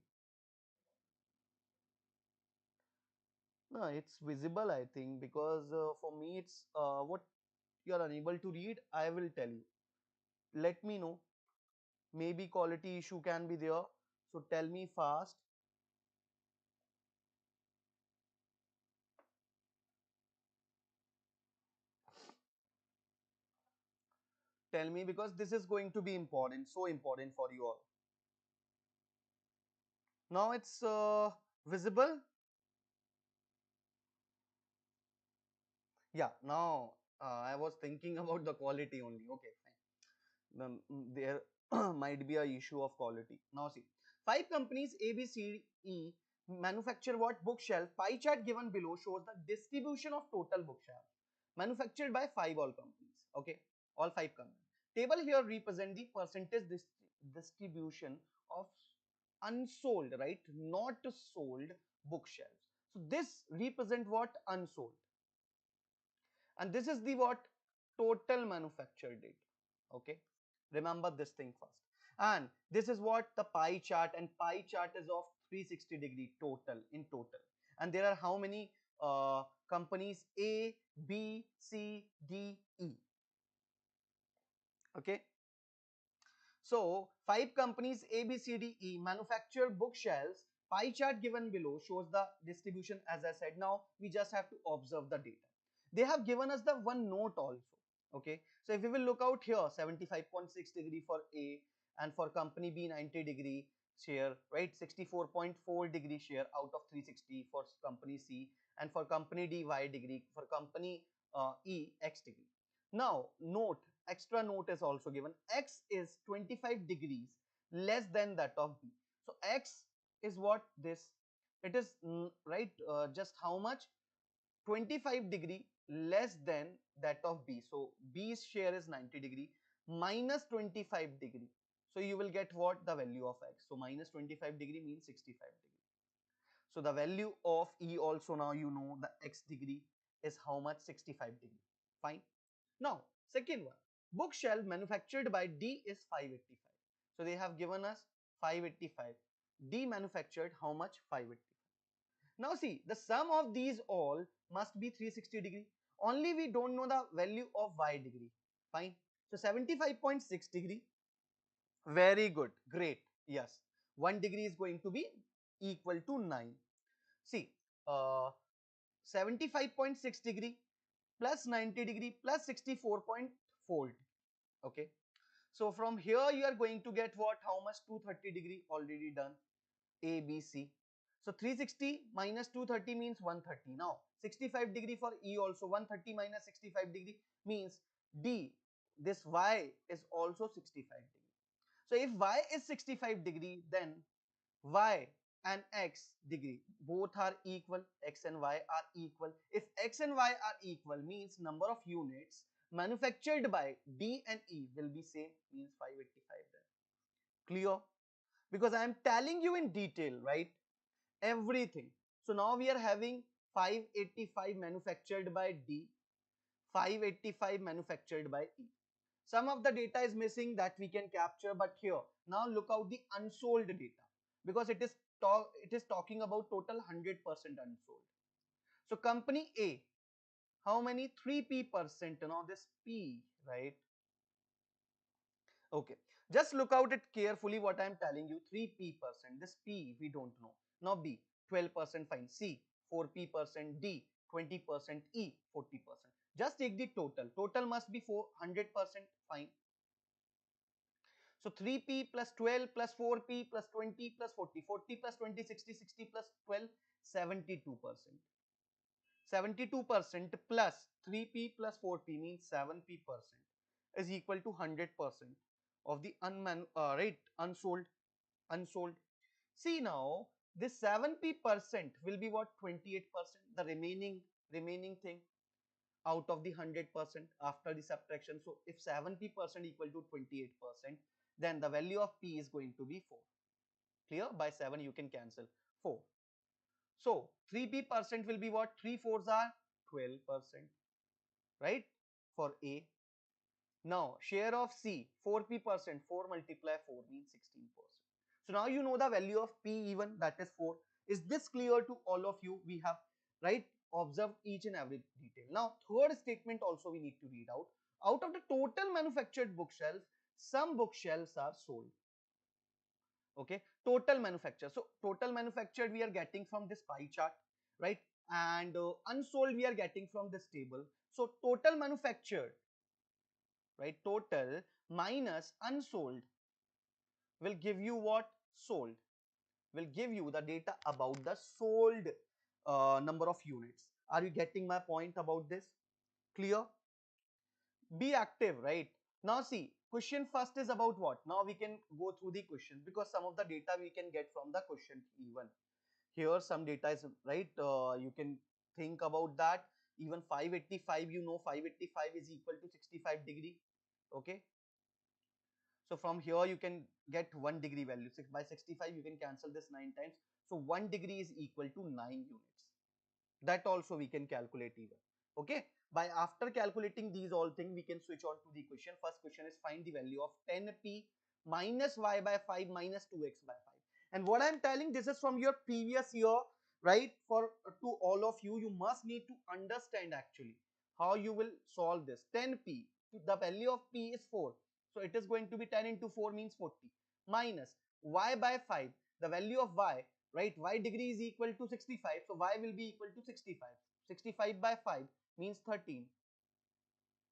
No, it's visible, I think, because for me it's what you are unable to read, I will tell you. Let me know. Maybe quality issue can be there. So tell me fast. Tell me, because this is going to be important, so important for you all. Now it's visible. Yeah, now I was thinking about the quality only. Okay, fine. There might be a issue of quality. Now see, 5 companies A, B, C, E manufacture what? Bookshelf. Pie chart given below shows the distribution of total bookshelf manufactured by 5 all companies. Okay, all 5 companies. Table here represent the percentage distribution of unsold, right? Not sold bookshelves. So this represent what? Unsold. And this is the what? Total manufactured date. Okay, remember this thing first. And this is what the pie chart, and pie chart is of 360-degree total, in total. And there are how many companies? A, B, C, D, E. Okay, so five companies A, B, C, D, E manufacture bookshelves. Pie chart given below shows the distribution, as I said. Now we just have to observe the data. They have given us the one note also. Okay, so if we will look out here, 75.6 degree for A, and for company B 90-degree share, right? 64.4 degree share out of 360 for company C, and for company D Y degree, for company E X degree. Now note, extra note is also given. X is 25 degrees less than that of B. So X is what? This. It is right, just how much? 25 degree less than that of B. So B's share is 90 degree minus 25 degree. So you will get what? The value of X. So minus 25 degree means 65 degree. So the value of E also, now you know the X degree is how much? 65 degree. Fine. Now, second one, bookshelf manufactured by D is 585. So they have given us 585. D manufactured how much? 585. Now see, the sum of these all must be 360 degree. Only we don't know the value of Y degree. Fine. So 75.6 degree. Very good. Great. Yes. 1 degree is going to be equal to 9. See, uh, 75.6 degree plus 90 degree plus 64.4. Okay. So from here you are going to get what? How much? 230 degree already done. A, B, C. So 360 minus 230 means 130. Now 65 degree for E also. 130 minus 65 degree means D. This Y is also 65 degree. So if Y is 65 degree, then Y and X degree both are equal. X and Y are equal. If X and Y are equal, means number of units manufactured by D and E will be same, means 585 then. Clear? Because I am telling you in detail, right? Everything. So now we are having 585 manufactured by D, 585 manufactured by E. Some of the data is missing that we can capture, but here now look out the unsold data, because it is talking about total 100% unsold. So company A, how many? 3p%. Now this P, right? Okay, just look out it carefully what I am telling you. 3p%. This P we don't know. Now B, 12%, fine. C, 4p%. D, 20%. E, 40%. Just take the total. Total must be 400%, fine. So 3p plus 12 plus 4p plus 20 plus 40. 40 plus 20, 60. 60 plus 12, 72%. 72% plus 3p plus 4p means 7p% is equal to 100% of the unsold. See now, this 7p% will be what? 28%. The remaining thing out of the 100% after the subtraction. So if 7p% equal to 28%, then the value of p is going to be 4. Clear? By 7 you can cancel 4. So 3p% will be what? 3 fours are 12%, right? For A. Now share of C, 4p%. 4 multiply 4 means 16%. So now you know the value of P even, that is 4. Is this clear to all of you? We have, right, observed each and every detail. Now third statement also we need to read out. Out of the total manufactured bookshelves, some bookshelves are sold. Okay, total manufacture. So total manufactured we are getting from this pie chart, right? And unsold we are getting from this table. So total manufactured, right, total minus unsold will give you what? Sold. Will give you the data about the sold number of units. Are you getting my point about this? Clear? Be active, right? Now see, question first is about what? Now we can go through the questions, because some of the data we can get from the question even. Here some data is, right, you can think about that. Even 585, you know 585 is equal to 65 degree. Okay, so from here you can get 1 degree value. By 65 you can cancel this 9 times. So 1 degree is equal to 9 units. That also we can calculate even. Okay, By after calculating these all things, we can switch on to the question. First question is find the value of 10p minus y by 5 minus 2x by 5. And what I'm telling, this is from your previous year, right? For to all of you, you must need to understand actually how you will solve this. 10p, the value of p is 4. So it is going to be 10 into 4 means 40 minus y by 5, the value of y, right? Y degree is equal to 65. So y will be equal to 65. 65 by 5 means 13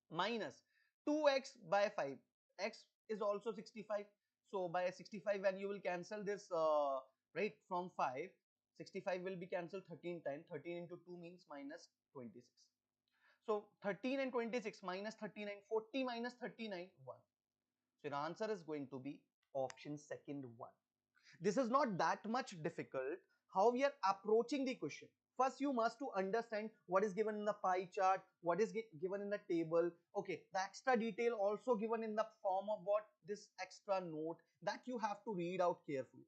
minus 2x by 5. X is also 65. So by 65, when you will cancel this, right, from 5, 65 will be cancelled 13 times. 13 into 2 means minus 26. So 13 and 26 minus 39, 40 minus 39, 1. So your answer is going to be option second, 1. This is not that much difficult. How we are approaching the question. First, you must to understand what is given in the pie chart, what is given in the table. Okay, the extra detail also given in the form of what? This extra note that you have to read out carefully.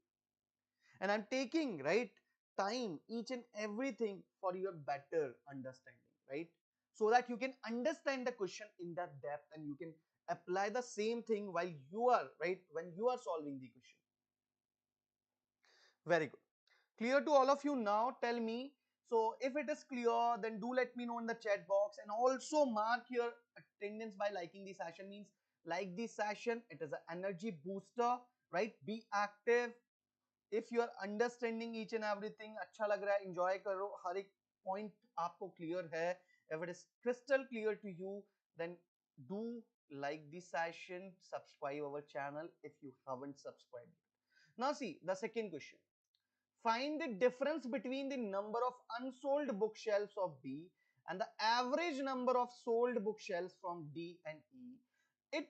And I'm taking, right, time, each and everything for your better understanding, right? So that you can understand the question in that depth and you can apply the same thing while you are, right, when you are solving the question. Very good. Clear to all of you now? Tell me. So if it is clear, then do let me know in the chat box, and also mark your attendance by liking the session. Means like the session, it is an energy booster, right? Be active. If you are understanding each and everything, अच्छा लग रहा है, enjoy करो, हर एक point आपको clear है. If it is crystal clear to you, then do like the session, subscribe our channel if you haven't subscribed. Now see the second question. Find the difference between the number of unsold bookshelves of B and the average number of sold bookshelves from D and E. It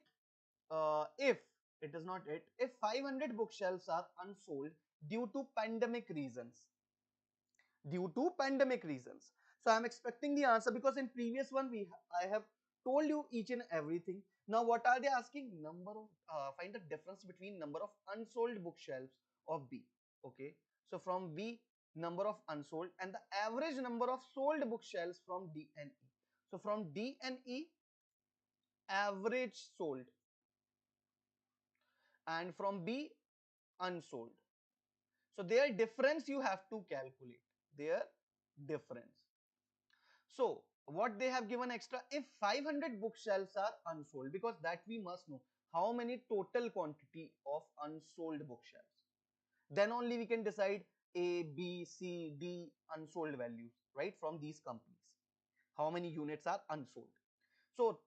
if it is not it, if 500 bookshelves are unsold due to pandemic reasons, so I'm expecting the answer because in previous one I have told you each and everything. Now what are they asking? Number of find the difference between number of unsold bookshelves of B. Okay, so from B, number of unsold, and the average number of sold bookshelves from D and E. So from D and E, average sold, and from B, unsold. So their difference you have to calculate. Their difference. So what they have given extra, if 500 bookshelves are unsold, because that we must know how many total quantity of unsold bookshelves. Then only we can decide A, B, C, D unsold values, right, from these companies. How many units are unsold. So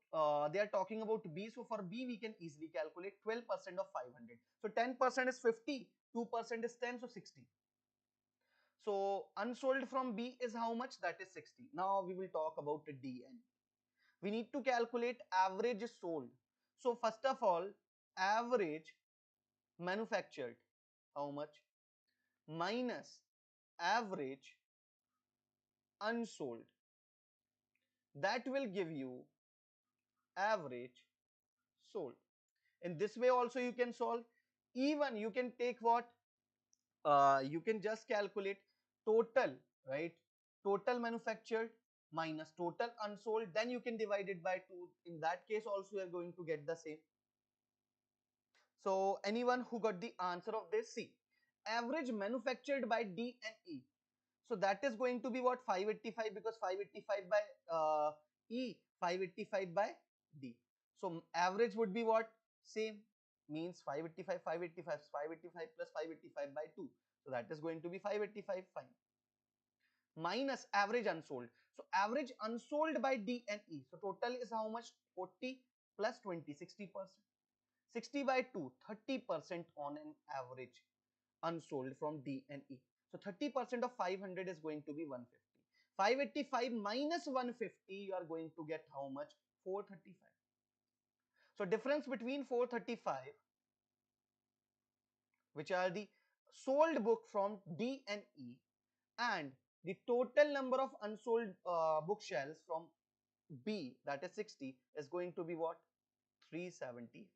they are talking about B. So for B, we can easily calculate 12% of 500. So 10% is 50, 2% is 10, so 60. So unsold from B is how much? That is 60. Now we will talk about the D and E. We need to calculate average sold. So first of all, average manufactured, how much? Minus average unsold. That will give you average sold. In this way also you can solve. Even you can take what? You can just calculate total, right? Total manufactured minus total unsold. Then you can divide it by 2. In that case also you are going to get the same. So anyone who got the answer of this, see, average manufactured by D and E. So that is going to be what? 585, because 585 by E, 585 by D. So average would be what? Same, means 585, 585, 585 plus 585 by 2. So that is going to be 585, fine. Minus average unsold. So average unsold by D and E. So total is how much? 40 plus 20, 60%. 60 by 2, 30% on an average unsold from D and E. So 30% of 500 is going to be 150. 585 minus 150, you are going to get how much? 435. So difference between 435, which are the sold book from D and E, and the total number of unsold bookshelves from B, that is 60, is going to be what? 375.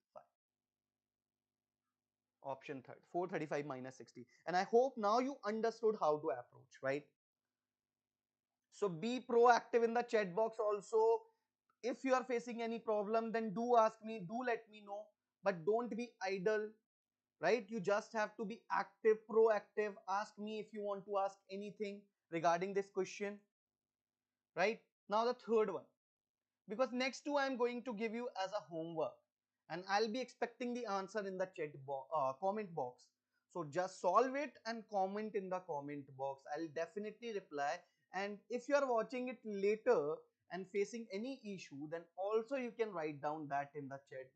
Option third, 435 minus 60. And I hope now you understood how to approach, right? So be proactive in the chat box also. If you are facing any problem, then do ask me, do let me know, but don't be idle, right? You just have to be active, proactive. Ask me if you want to ask anything regarding this question, right? Now the third one, because next two I'm going to give you as a homework, and I'll be expecting the answer in the comment box. So just solve it and comment in the comment box. I'll definitely reply. And if you are watching it later and facing any issue, then also you can write down that in the chat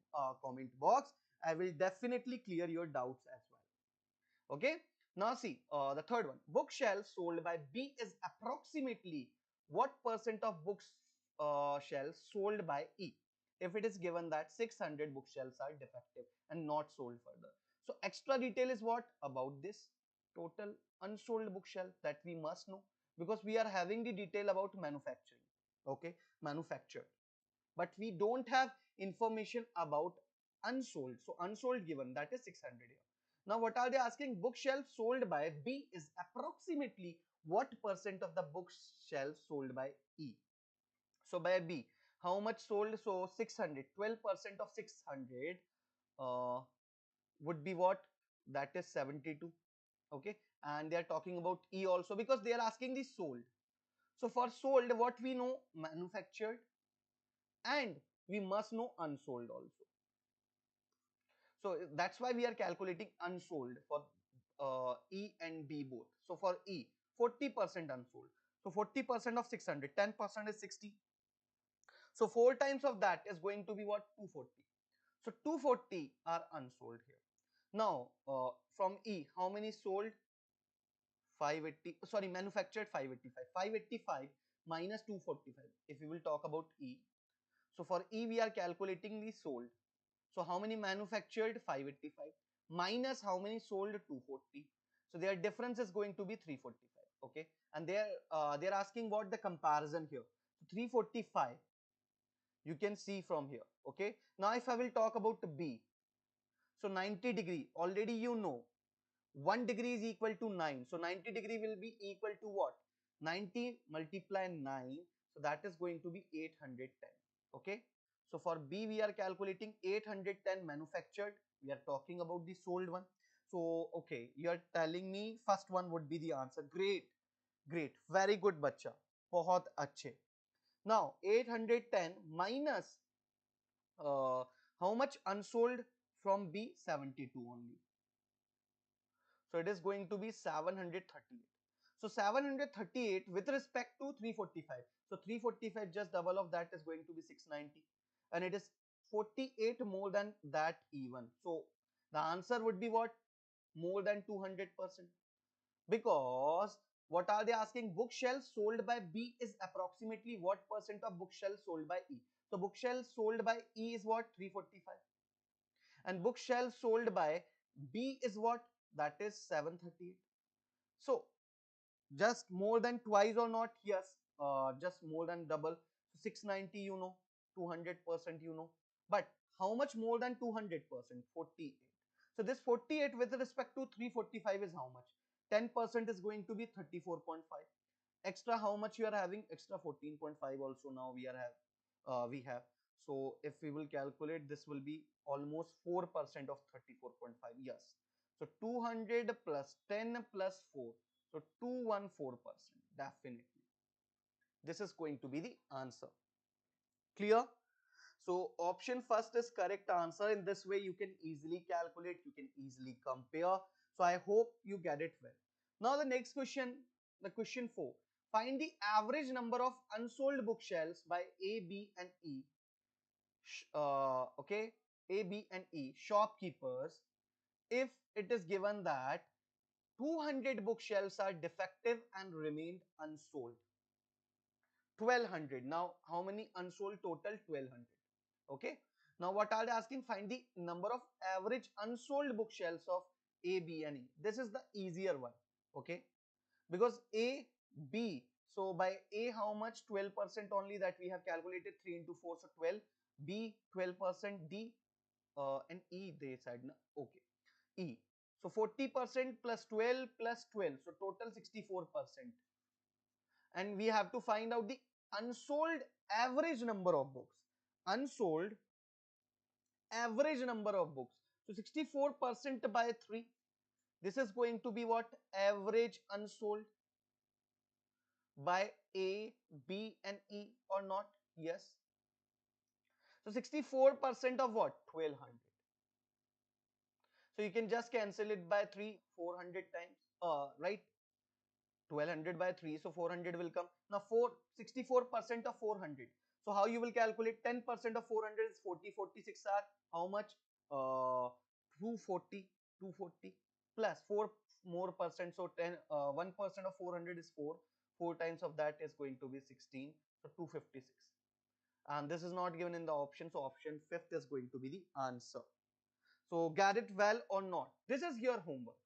comment box. I will definitely clear your doubts as well. Okay. Now see, the third one. Bookshelf sold by B is approximately what percent of books shelves sold by E? If it is given that 600 bookshelves are defective and not sold further. So extra detail is what about this total unsold bookshelf that we must know, because we are having the detail about manufacturing. Okay, manufactured, but we don't have information about unsold. So unsold given, that is 600 here. Now what are they asking? Bookshelf sold by B is approximately what percent of the bookshelf sold by E? So by B, how much sold? So 600, 12% of 600 uh, would be what? That is 72. Okay, and they are talking about E also, because they are asking the sold. So for sold, what we know? Manufactured, and we must know unsold also. So that's why we are calculating unsold for E and B both. So for E, 40% unsold. So 40% of 600, 10% is 60. So 4 times of that is going to be what? 240. So 240 are unsold here. Now from E, how many sold? 580, sorry, manufactured 585. 585 minus 245. If we will talk about E. So for E, we are calculating the sold. So how many manufactured? 585 minus how many sold? 240. So their difference is going to be 345. Okay, and they're asking what the comparison here. So 345 you can see from here. Okay, now if I will talk about B, so 90 degree already you know 1 degree is equal to 9. So 90 degree will be equal to what? 90 multiply 9. So that is going to be 810. Okay. So for B, we are calculating 810 manufactured. We are talking about the sold one. So, okay, you are telling me first one would be the answer. Great. Great. Very good, bacha. बहुत अच्छे. Now, 810 minus how much unsold from B? 72 only. So it is going to be 738. So 738 with respect to 345. So 345 just double of that is going to be 690. And it is 48 more than that even. So the answer would be what? More than 200%. Because what are they asking? Bookshelves sold by B is approximately what percent of bookshelves sold by E? So bookshelves sold by E is what? 345. And bookshelves sold by B is what? That is 738. So just more than twice or not? Yes, just more than double. So 690 you know, 200% you know. But how much more than 200%? 48. So this 48 with respect to 345 is how much? 10% is going to be 34.5. Extra how much you are having? Extra 14.5 also now we have. So if we will calculate, this will be almost 4% of 34.5. Yes. So 200 plus 10 plus 4. So 214%. Definitely. This is going to be the answer. Clear? So option first is correct answer. In this way you can easily calculate, you can easily compare. So I hope you get it well. Now the next question, the question 4. Find the average number of unsold bookshelves by A, B and E. Okay, A, B and E shopkeepers if it is given that 200 bookshelves are defective and remained unsold. 1200. Now how many unsold total? 1200. Okay, now what are they asking? Find the number of average unsold bookshelves of A, B and E. This is the easier one. Okay, because A, B, so by A how much? 12% only, that we have calculated. 3 into 4, so 12. B 12%, D and E they said na? Okay, E, so 40% plus 12 plus 12, so total 64%. and we have to find out the unsold average number of books. Unsold average number of books. So 64% by 3. This is going to be what? Average unsold by A, B and E or not? Yes. So 64% of what? 1200. So you can just cancel it by 3, 400 times. Right? 1200 by 3, so 400 will come. Now 64% of 400. So how you will calculate? 10% of 400 is 40, 46 are how much? 240, 240 plus 4 more percent. So 1% of 400 is 4. 4 times of that is going to be 16. So 256. And this is not given in the option. So option fifth is going to be the answer. So get it well or not. This is your homework.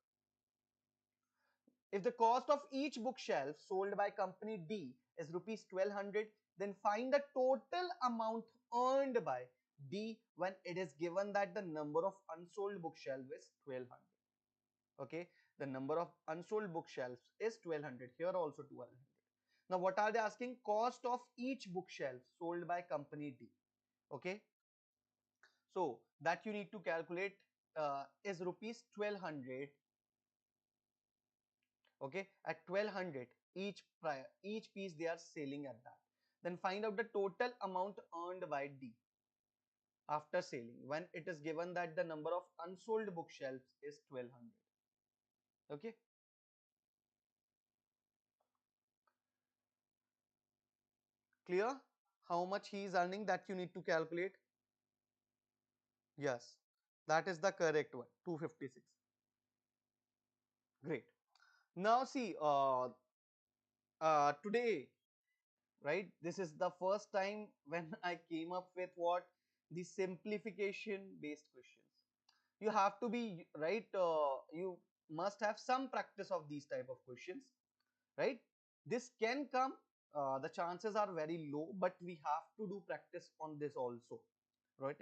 If the cost of each bookshelf sold by company D is rupees 1200, then find the total amount earned by D when it is given that the number of unsold bookshelves is 1200. Okay, the number of unsold bookshelves is 1200. Here also 1200. Now what are they asking? Cost of each bookshelf sold by company D. Okay, so that you need to calculate is rupees 1200. Okay, at 1200 each piece they are selling at that. Then find out the total amount earned by D after selling when it is given that the number of unsold bookshelves is 1200. Okay, clear? How much he is earning, that you need to calculate. Yes, that is the correct one. 256. Great. Now see, today, right, this is the first time when I came up with what? The simplification based questions. You have to be right, you must have some practice of these type of questions, right? This can come, the chances are very low, but we have to do practice on this also, right?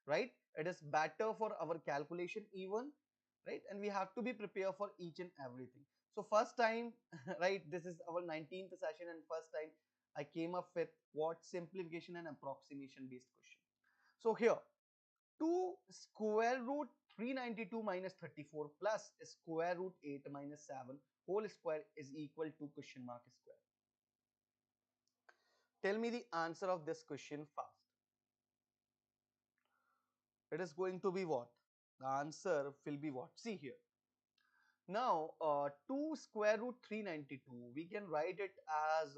Right, it is better for our calculation even, right? And we have to be prepared for each and everything. So first time right, this is our 19th session, and first time I came up with what? Simplification and approximation based question. So here, 2 square root 392 minus 34 plus square root 8 minus 7 whole square is equal to question mark square. Tell me the answer of this question fast. It is going to be what? The answer will be what? See here. Now, 2 square root 392, we can write it as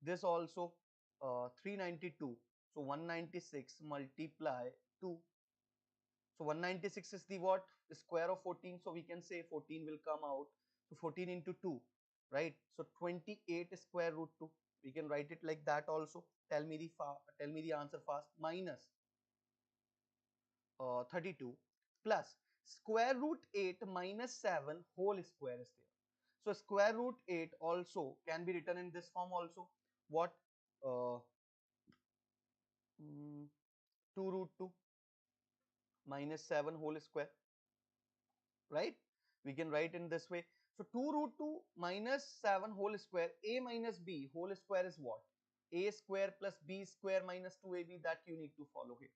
this also, 392. So 196 multiply 2. So 196 is the what? The square of 14. So we can say 14 will come out. So 14 into 2, right? So 28 square root 2. We can write it like that also. Tell me the answer fast. Minus 32 plus square root 8 minus 7 whole square is there. So square root 8 also can be written in this form also. What? Uh, 2 root 2 minus 7 whole square, right? We can write in this way. So 2 root 2 minus 7 whole square, a minus b whole square is what? A square plus b square minus 2ab. That you need to follow here.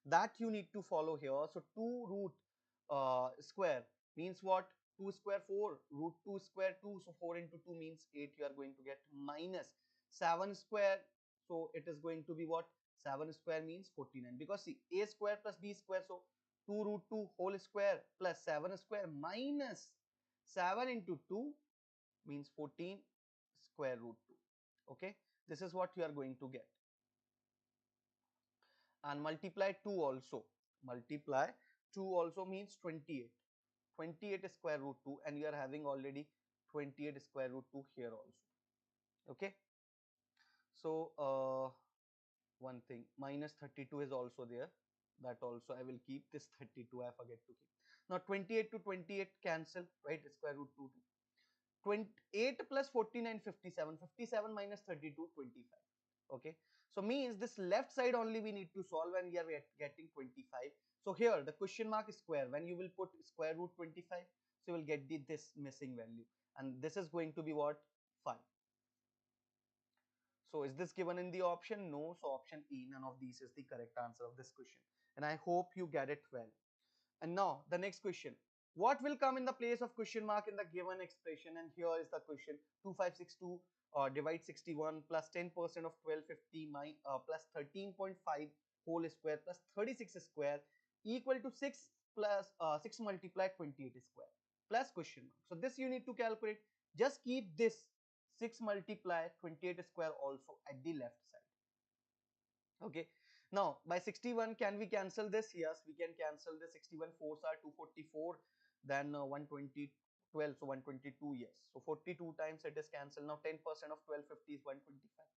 That you need to follow here. So 2 root square means what? 2 square 4, root 2 square 2. So 4 into 2 means 8 you are going to get, minus 7 square. So it is going to be what? 7 square means 49, because see, a square plus b square. So 2 root 2 whole square plus 7 square minus 7 into 2 means 14 square root 2. Okay, this is what you are going to get. And multiply 2 also. Multiply 2 also means 28. 28 square root 2, and you are having already 28 square root 2 here also. Okay. So one thing, minus 32 is also there. That also I will keep. This 32 I forget to keep. Now 28 to 28 cancel, right? Square root 2. 28 plus 49, 57. 57 minus 32, 25. Okay, so means this left side only we need to solve, and we are getting 25. So here the question mark is square. When you will put square root 25, so you will get this missing value, and this is going to be what? 5. So is this given in the option? No. So option E, none of these is the correct answer of this question. And I hope you get it well. And now the next question. What will come in the place of question mark in the given expression? And here is the question. 2562 divide 61 plus 10% of 1250 plus 13.5 whole square plus 36 square equal to 6 plus 6 multiplied 28 square plus question mark. So this you need to calculate. Just keep this 6 multiplied 28 square also at the left side. Okay, now by 61 can we cancel this? Yes, we can cancel this. 61 fours are 244, then 120 12, so 122. Yes, so 42 times it is cancelled. Now 10% of 1250 is 125.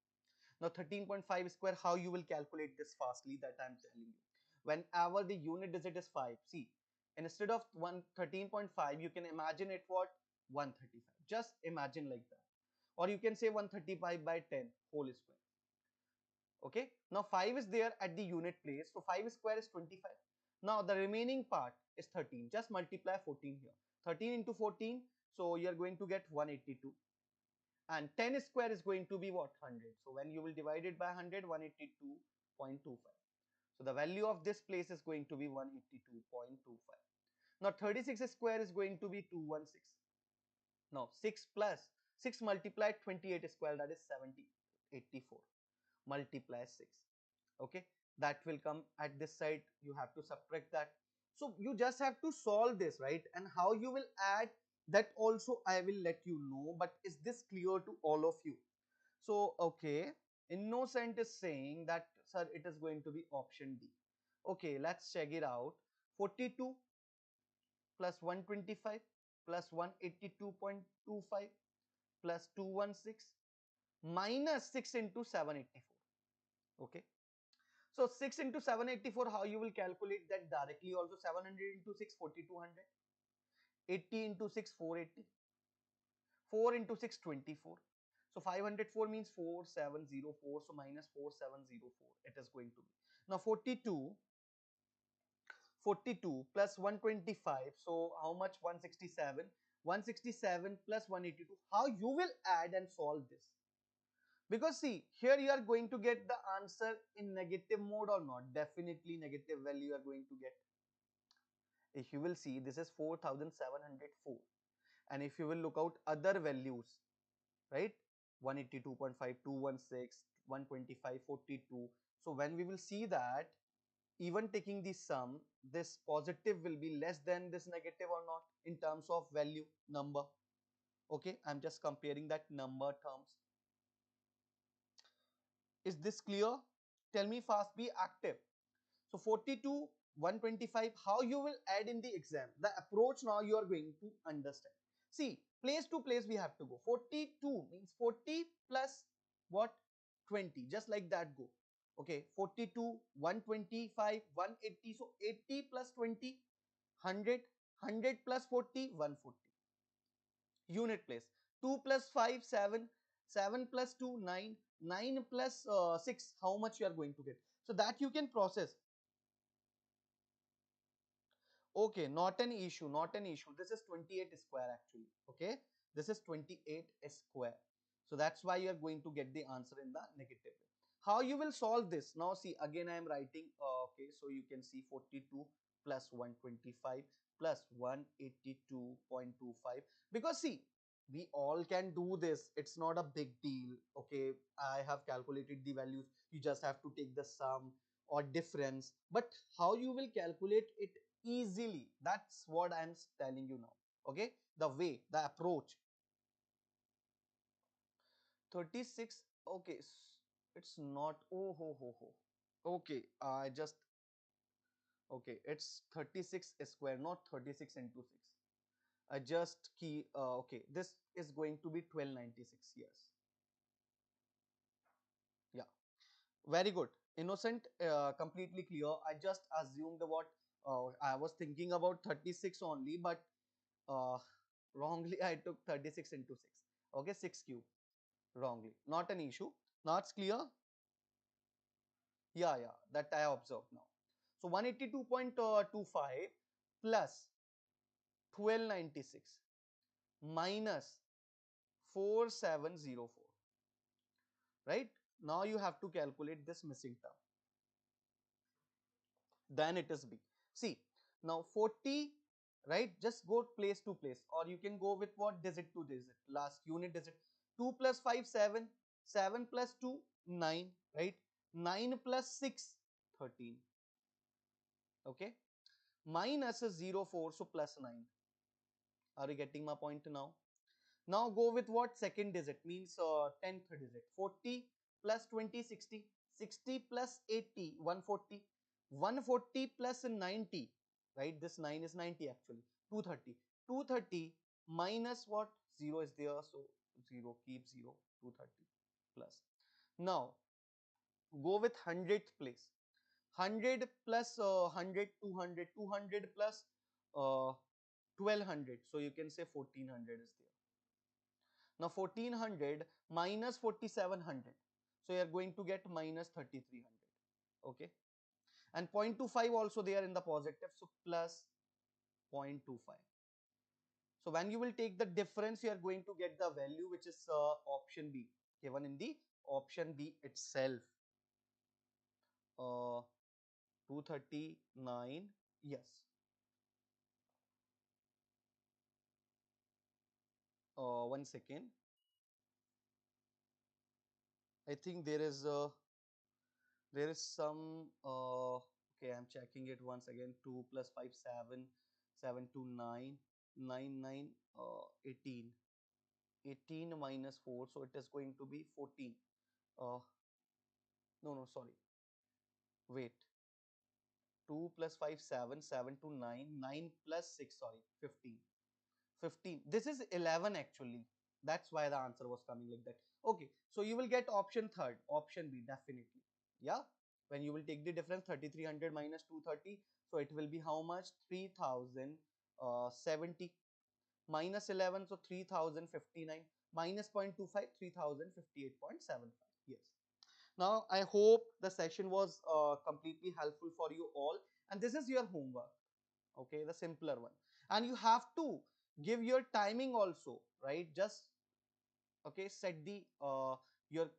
Now 13.5 square, how you will calculate this fastly, that I am telling you. Whenever the unit digit is 5, see, instead of 13.5 you can imagine it what, 135. Just imagine like that, or you can say 135 by 10 whole square. Okay, now 5 is there at the unit place, so 5 square is 25. Now the remaining part is 13. Just multiply 14 here. 13 into 14, so you are going to get 182, and 10 square is going to be what, 100. So when you will divide it by 100, 182.25. So the value of this place is going to be 182.25. Now 36 square is going to be 216. Now 6 plus 6 multiplied 28 square, that is 70, 84. Multiply 6. Okay, that will come at this side. You have to subtract that. So you just have to solve this, right? And how you will add, that also I will let you know. But is this clear to all of you? So okay, Innocent is saying that, sir, it is going to be option D. Okay, let's check it out. 42 plus 125 plus 182.25 plus 216 minus 6 into 784. Okay, so 6 into 784, how you will calculate that directly also? 700 into 6, 4200. 80 into 6, 480. 4 into 6, 24. So 504 means 4704. So minus 4704 it is going to be. Now 42 plus 125. So how much? 167. 167 plus 182. How you will add and solve this? Because see, here you are going to get the answer in negative mode or not? Definitely negative value you are going to get. If you will see, this is 4704. And if you will look out other values, right? 182.5, 216, 125, 42. So when we will see that, even taking the sum, this positive will be less than this negative or not in terms of value, number. Okay, I'm just comparing that number terms. Is this clear? Tell me fast, be active. So 42, 125, how you will add in the exam? The approach now you are going to understand. See, place to place we have to go. 42 means 40 plus what? 20. Just like that go. Okay, 42, 125, 180. So 80 plus 20, 100. 100 plus 40, 140. Unit place. 2 plus 5, 7. 7 plus 2, 9. 9 plus 6, how much you are going to get? So that you can process. Okay, not an issue, not an issue. This is 28 square actually. Okay, this is 28 square. So that's why you are going to get the answer in the negative. How you will solve this? Now see, again I am writing, okay, so you can see 42 plus 125 plus 182.25. Because see, we all can do this. It's not a big deal. Okay, I have calculated the values. You just have to take the sum or difference. But how you will calculate it easily, that's what I'm telling you now. Okay, the way, the approach. 36. Okay, it's not, oh ho ho ho. Okay, I just, okay, it's 36 square, not 36 into 6. I just key, okay, this is going to be 1296. Yes, yeah, very good. Innocent, completely clear. I just assumed what, I was thinking about 36 only, but uh, wrongly I took 36 into 6. Okay, 6 cube wrongly, not an issue. Now it's clear. Yeah, yeah, that I observed now. So 182.25 plus 1296 minus 4704, right? Now you have to calculate this missing term. Then it is B. See, now 40, right? Just go place to place, or you can go with what? Digit to digit, last unit digit. 2 plus 5, 7. 7 plus 2, 9, right? 9 plus 6, 13. Okay. Minus is 0, 4, so plus 9. Are you getting my point now? Now go with what? Second digit, means 10th digit. 40 plus 20, 60. 60 plus 80, 140. 140 plus 90, right? This 9 is 90 actually. 230. 230 minus what? 0 is there, so 0, keep 0. 230 plus. Now go with 100th place. 100 plus 100, 200. 200 plus 1200. So you can say 1400 is there. Now 1400 minus 4700. So you are going to get minus 3300. Okay. And 0.25 also there in the positive. So plus 0.25. So when you will take the difference, you are going to get the value which is option B, given in the option B itself. 239. Yes. 1 second. I think there is some okay, I'm checking it once again. 2 plus 5, 7. 7 to 9. 9 9 18. 18 minus 4, so it is going to be 14. No, sorry, wait. 2 plus 5, 7. 7 to 9. 9 plus 6, sorry, 15. 15. This is 11 actually. That's why the answer was coming like that. Okay, so you will get option third, option B, definitely. Yeah, when you will take the difference, 3300 minus 230, so it will be how much? 3070 minus 11, so 3059 minus 0.25, 3058.75. Yes. Now I hope the session was completely helpful for you all, and this is your homework. Okay, the simpler one, and you have to give your timing also, right? Just okay, set the your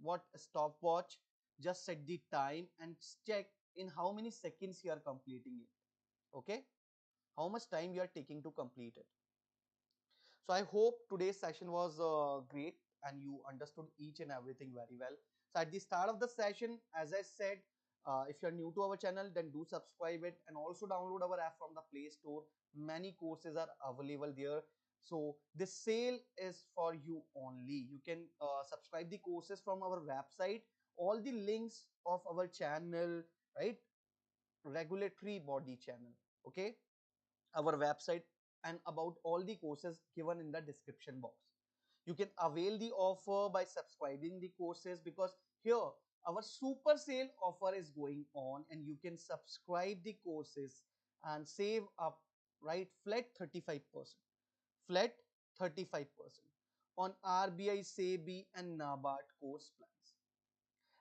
what stopwatch, just set the time and check in how many seconds you are completing it. Okay, how much time you are taking to complete it. So I hope today's session was great and you understood each and everything very well. So at the start of the session, as I said, if you're new to our channel, then do subscribe it and also download our app from the Play Store. Many courses are available there. So this sale is for you only. You can subscribe the courses from our website. All the links of our channel, right? Regulatory body channel. Okay, our website, and about all the courses given in the description box. You can avail the offer by subscribing the courses, because here our super sale offer is going on and you can subscribe the courses and save up, right, flat 35%. Flat 35% on RBI, SEBI and Nabard course plans.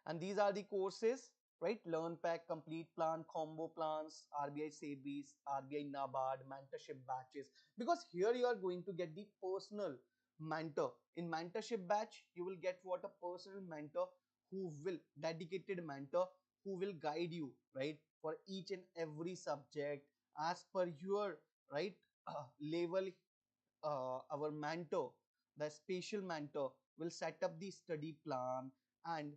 And these are the courses, right? Learn Pack, Complete Plan, Combo Plans, RBI SEBIs, RBI Nabard, mentorship batches. Because here you are going to get the personal mentor. In mentorship batch, you will get what? A personal mentor who will, dedicated mentor who will guide you, right? For each and every subject as per your, right, level. Our mentor, the special mentor, will set up the study plan and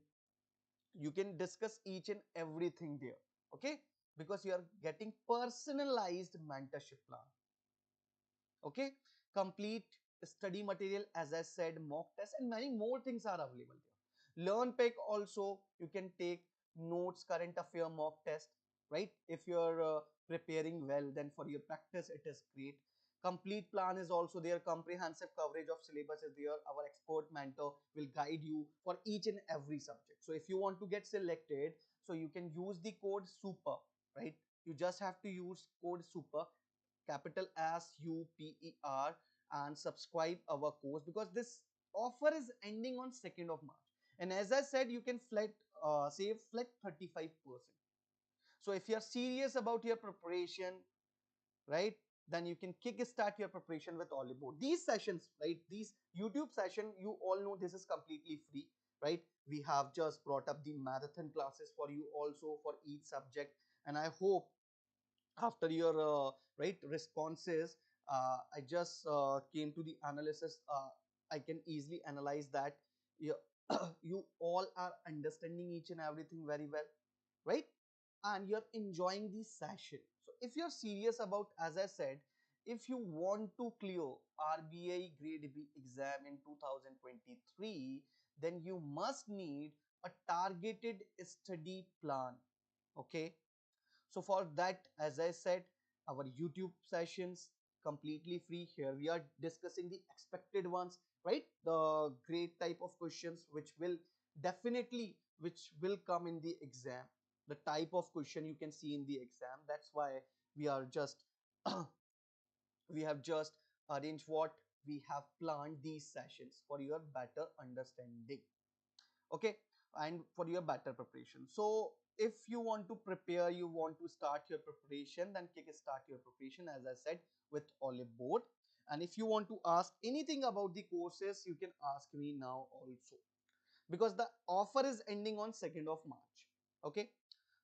you can discuss each and everything there. Okay, because you are getting personalized mentorship plan. Okay, complete study material, as I said, mock test and many more things are available there. Learn Pack also, you can take notes, current affair mock test, right? If you're preparing well, then for your practice it is great. Complete plan is also there. Comprehensive coverage of syllabus is there. Our expert mentor will guide you for each and every subject. So if you want to get selected, so you can use the code super, right? You just have to use code super, capital SUPER, and subscribe our course, because this offer is ending on 2nd of March. And as I said, you can save flat 35%. So if you are serious about your preparation, right, then you can kickstart your preparation with Oliveboard. These sessions, right, these YouTube session, you all know this is completely free, right? We have just brought up the marathon classes for you also for each subject, and I hope after your right responses, I just came to the analysis. I can easily analyze that you, you all are understanding each and everything very well, right? And you're enjoying the session. So if you're serious about, as I said, if you want to clear RBI Grade B exam in 2023, then you must need a targeted study plan. Okay, so for that, as I said, our YouTube sessions completely free. Here we are discussing the expected ones, right? The great type of questions which will come in the exam. The type of question you can see in the exam. That's why we are just we have just arranged what we have planned these sessions for your better understanding, okay, and for your better preparation. So if you want to prepare, you want to start your preparation, then kick start your preparation, as I said, with Oliveboard. And if you want to ask anything about the courses, you can ask me now also, because the offer is ending on 2nd of March. Okay,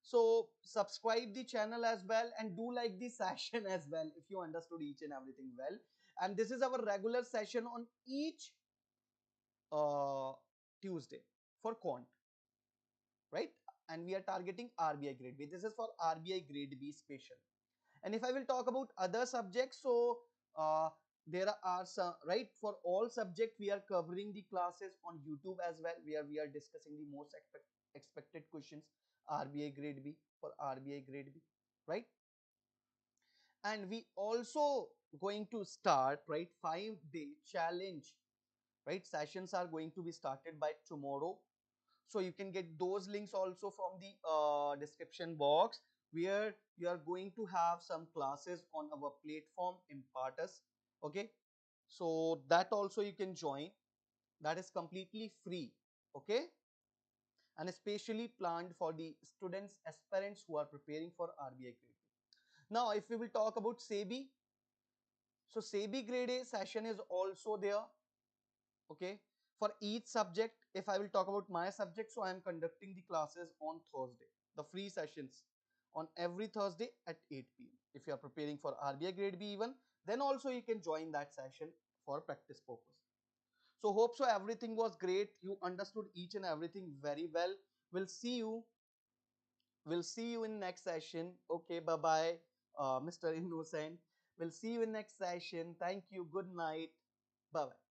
so subscribe the channel as well, and do like the session as well if you understood each and everything well. And this is our regular session on each uh, Tuesday for quant, right? And we are targeting RBI grade B. This is for RBI grade B special. And if I will talk about other subjects, so uh, there are some, right, for all subject we are covering the classes on YouTube as well, where we are discussing the most expected questions RBI grade B, for RBI grade B, right? And we also going to start, right, 5-day challenge, right? Sessions are going to be started by tomorrow. So you can get those links also from the description box, where you are going to have some classes on our platform Impartus. Okay, so that also you can join. That is completely free. Okay, and especially planned for the students, aspirants who are preparing for RBI grade. Now if we will talk about SEBI, so SEBI grade A session is also there. Okay, for each subject, if I will talk about my subject, so I am conducting the classes on Thursday, the free sessions on every Thursday at 8 p.m. If you are preparing for RBI grade B even, then also you can join that session for practice purpose. So hope so everything was great, you understood each and everything very well. We'll see you in next session. Okay, bye bye, Mr. Innocent. We'll see you in next session. Thank you, good night, bye bye.